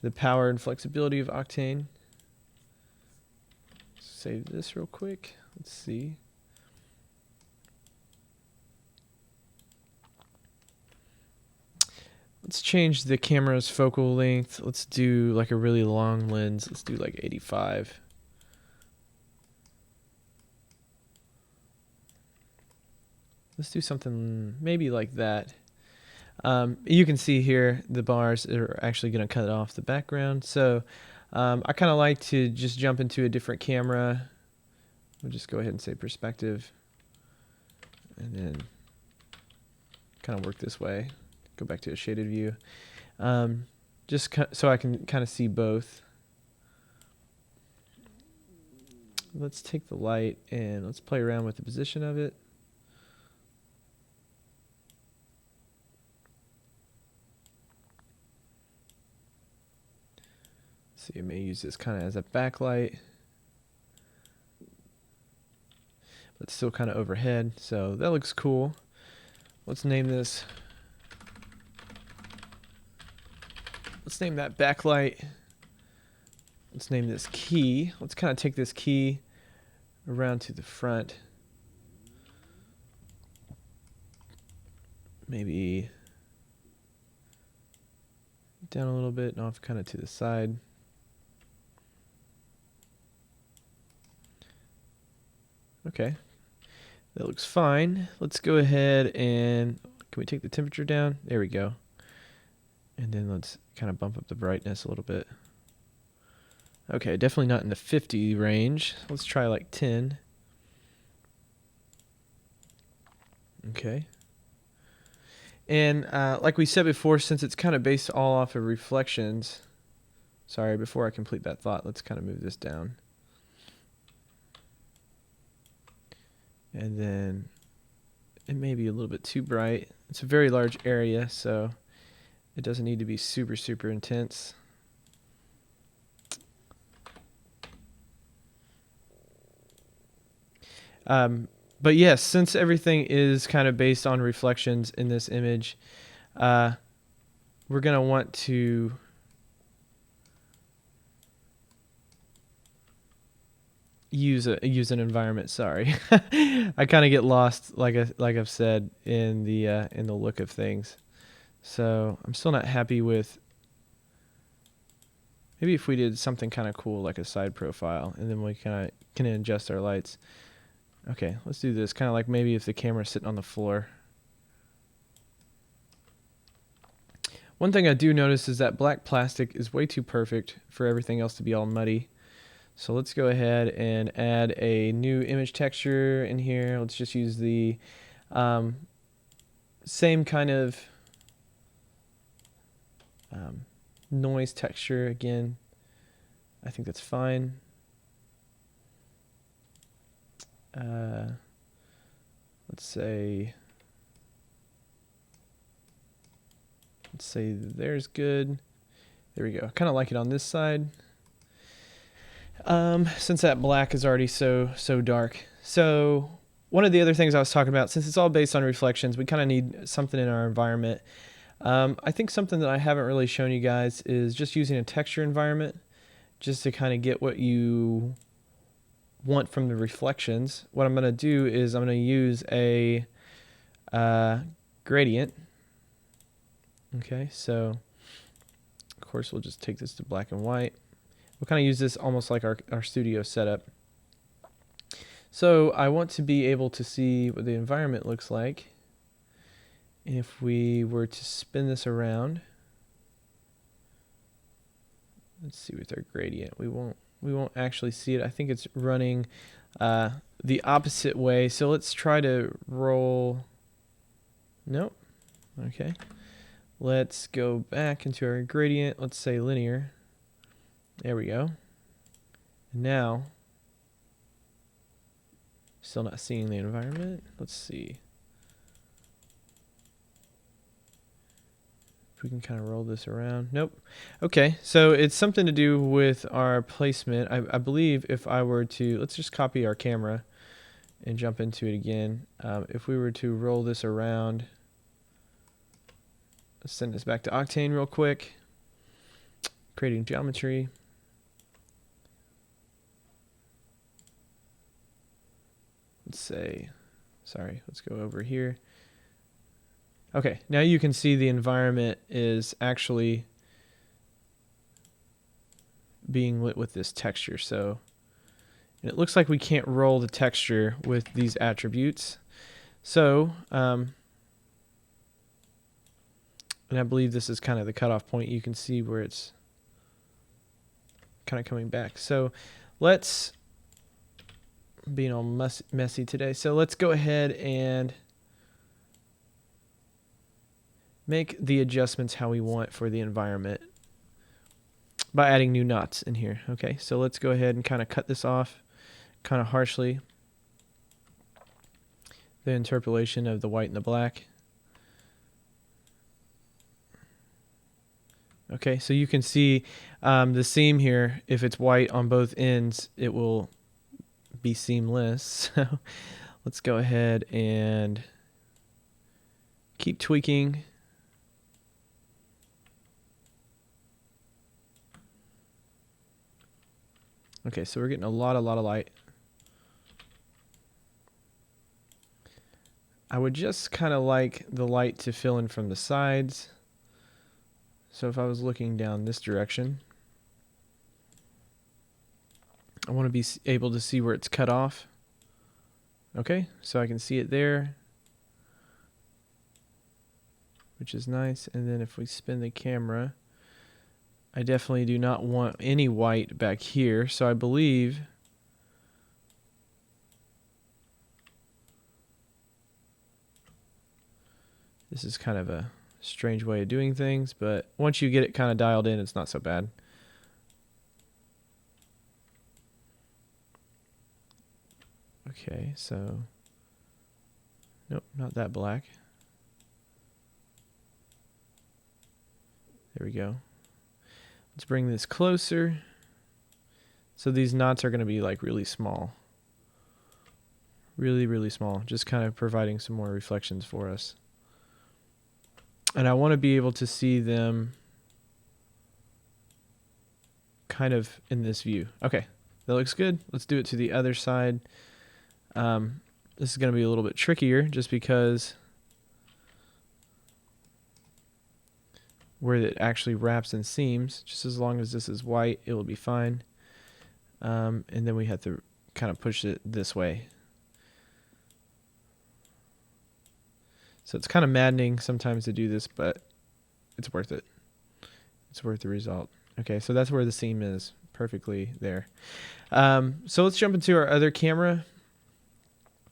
the power and flexibility of Octane. Save this real quick. Let's see. Let's change the camera's focal length. Let's do like a really long lens. Let's do like 85. Let's do something maybe like that. You can see here the bars are actually going to cut off the background. So I kind of like to just jump into a different camera. We'll just go ahead and say perspective. And then kind of work this way. Go back to a shaded view. Just so I can kind of see both. Let's take the light and let's play around with the position of it. See, I may use this kind of as a backlight, but still kind of overhead. So that looks cool. Let's name this. Let's name that backlight. Let's name this key. Let's kind of take this key around to the front. Maybe down a little bit and off kind of to the side. Okay, that looks fine. Let's go ahead and, can we take the temperature down? There we go. And then let's kind of bump up the brightness a little bit. Okay, definitely not in the 50 range. Let's try like 10. Okay. And like we said before, since it's kind of based all off of reflections, sorry, before I complete that thought, let's kind of move this down. And then it may be a little bit too bright. It's a very large area, so it doesn't need to be super, super intense. But yes, since everything is kind of based on reflections in this image, we're going to want to use an environment. Sorry, I kind of get lost, like I've said, in the look of things. So I'm still not happy with. Maybe if we did something kind of cool, like a side profile, and then we kind of can adjust our lights. Okay, let's do this. Kind of like maybe if the camera's sitting on the floor. One thing I do notice is that black plastic is way too perfect for everything else to be all muddy. So let's go ahead and add a new image texture in here. Let's just use the same kind of noise texture again. I think that's fine. Let's say there's good. There we go. I kind of like it on this side. Since that black is already so dark. So one of the other things I was talking about, since it's all based on reflections, we kind of need something in our environment. I think something that I haven't really shown you guys is just using a texture environment just to kind of get what you want from the reflections. What I'm going to do is I'm going to use a gradient. Okay, so of course we'll just take this to black and white. We'll kind of use this almost like our studio setup. So I want to be able to see what the environment looks like. If we were to spin this around, let's see with our gradient. We won't actually see it. I think it's running the opposite way. So let's try to roll. Nope. Okay. Let's go back into our gradient. Let's say linear. There we go. Now, still not seeing the environment. Let's see if we can kind of roll this around. Nope. Okay, so it's something to do with our placement. I believe if I were to, let's just copy our camera and jump into it again. If we were to roll this around, let's send this back to Octane real quick. Creating geometry. Let's say, sorry, let's go over here. Okay, now you can see the environment is actually being lit with this texture. So, and it looks like we can't roll the texture with these attributes. So, and I believe this is kind of the cutoff point. You can see where it's kind of coming back. So let's, being all messy today. So let's go ahead and make the adjustments how we want for the environment by adding new knots in here. Okay, so let's go ahead and kind of cut this off kind of harshly. The interpolation of the white and the black. Okay, so you can see the seam here. If it's white on both ends, it will be seamless. So let's go ahead and keep tweaking. Okay, so we're getting a lot of light. I would just kind of like the light to fill in from the sides. So if I was looking down this direction, I want to be able to see where it's cut off. Okay, so I can see it there, which is nice. And then if we spin the camera, I definitely do not want any white back here. So I believe this is kind of a strange way of doing things, but once you get it kind of dialed in, it's not so bad. Okay, so nope, not that black. There we go. Let's bring this closer. So these knots are going to be like really small. Really small, just kind of providing some more reflections for us. And I want to be able to see them kind of in this view. Okay, that looks good. Let's do it to the other side. This is going to be a little bit trickier just because where it actually wraps and seams, just as long as this is white, it will be fine. And then we have to kind of push it this way. So it's kind of maddening sometimes to do this, but it's worth it. It's worth the result. Okay, so that's where the seam is, perfectly there. So let's jump into our other camera.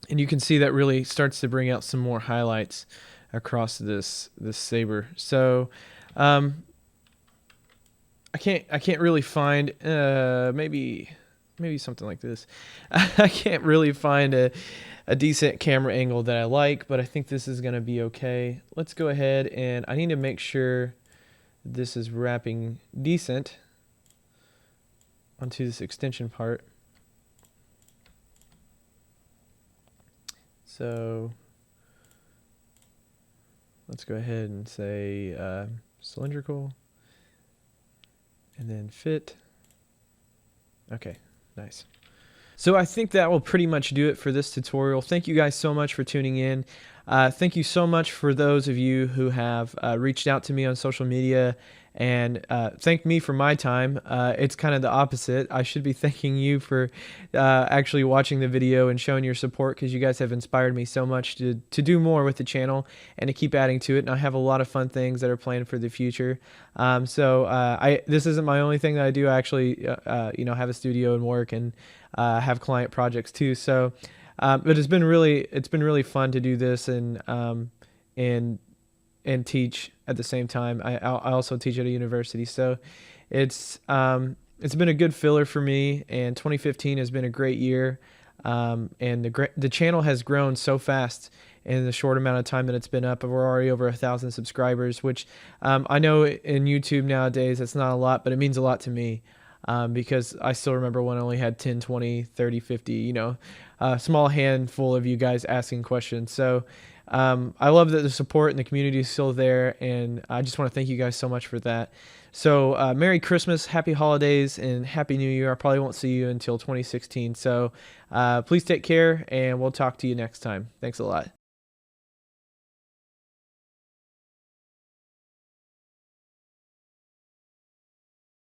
And you can see that really starts to bring out some more highlights across this saber. So I can't really find maybe something like this. I can't really find a decent camera angle that I like, but I think this is gonna be okay. Let's go ahead, and I need to make sure this is wrapping decent onto this extension part. So let's go ahead and say cylindrical, and then fit. Okay, nice. So I think that will pretty much do it for this tutorial. Thank you guys so much for tuning in. Thank you so much for those of you who have reached out to me on social media and thanked me for my time. It's kind of the opposite. I should be thanking you for actually watching the video and showing your support, because you guys have inspired me so much to do more with the channel and to keep adding to it. And I have a lot of fun things that are planned for the future. This isn't my only thing that I do. I actually have a studio and work and have client projects too. So but it's been really fun to do this and teach at the same time. I also teach at a university, so it's been a good filler for me. And 2015 has been a great year, and the channel has grown so fast in the short amount of time that it's been up. We're already over 1,000 subscribers, which I know in YouTube nowadays it's not a lot, but it means a lot to me. Because I still remember when I only had 10, 20, 30, 50, a small handful of you guys asking questions. So I love that the support and the community is still there, and I just want to thank you guys so much for that. So Merry Christmas, Happy Holidays, and Happy New Year. I probably won't see you until 2016. So please take care, and we'll talk to you next time. Thanks a lot.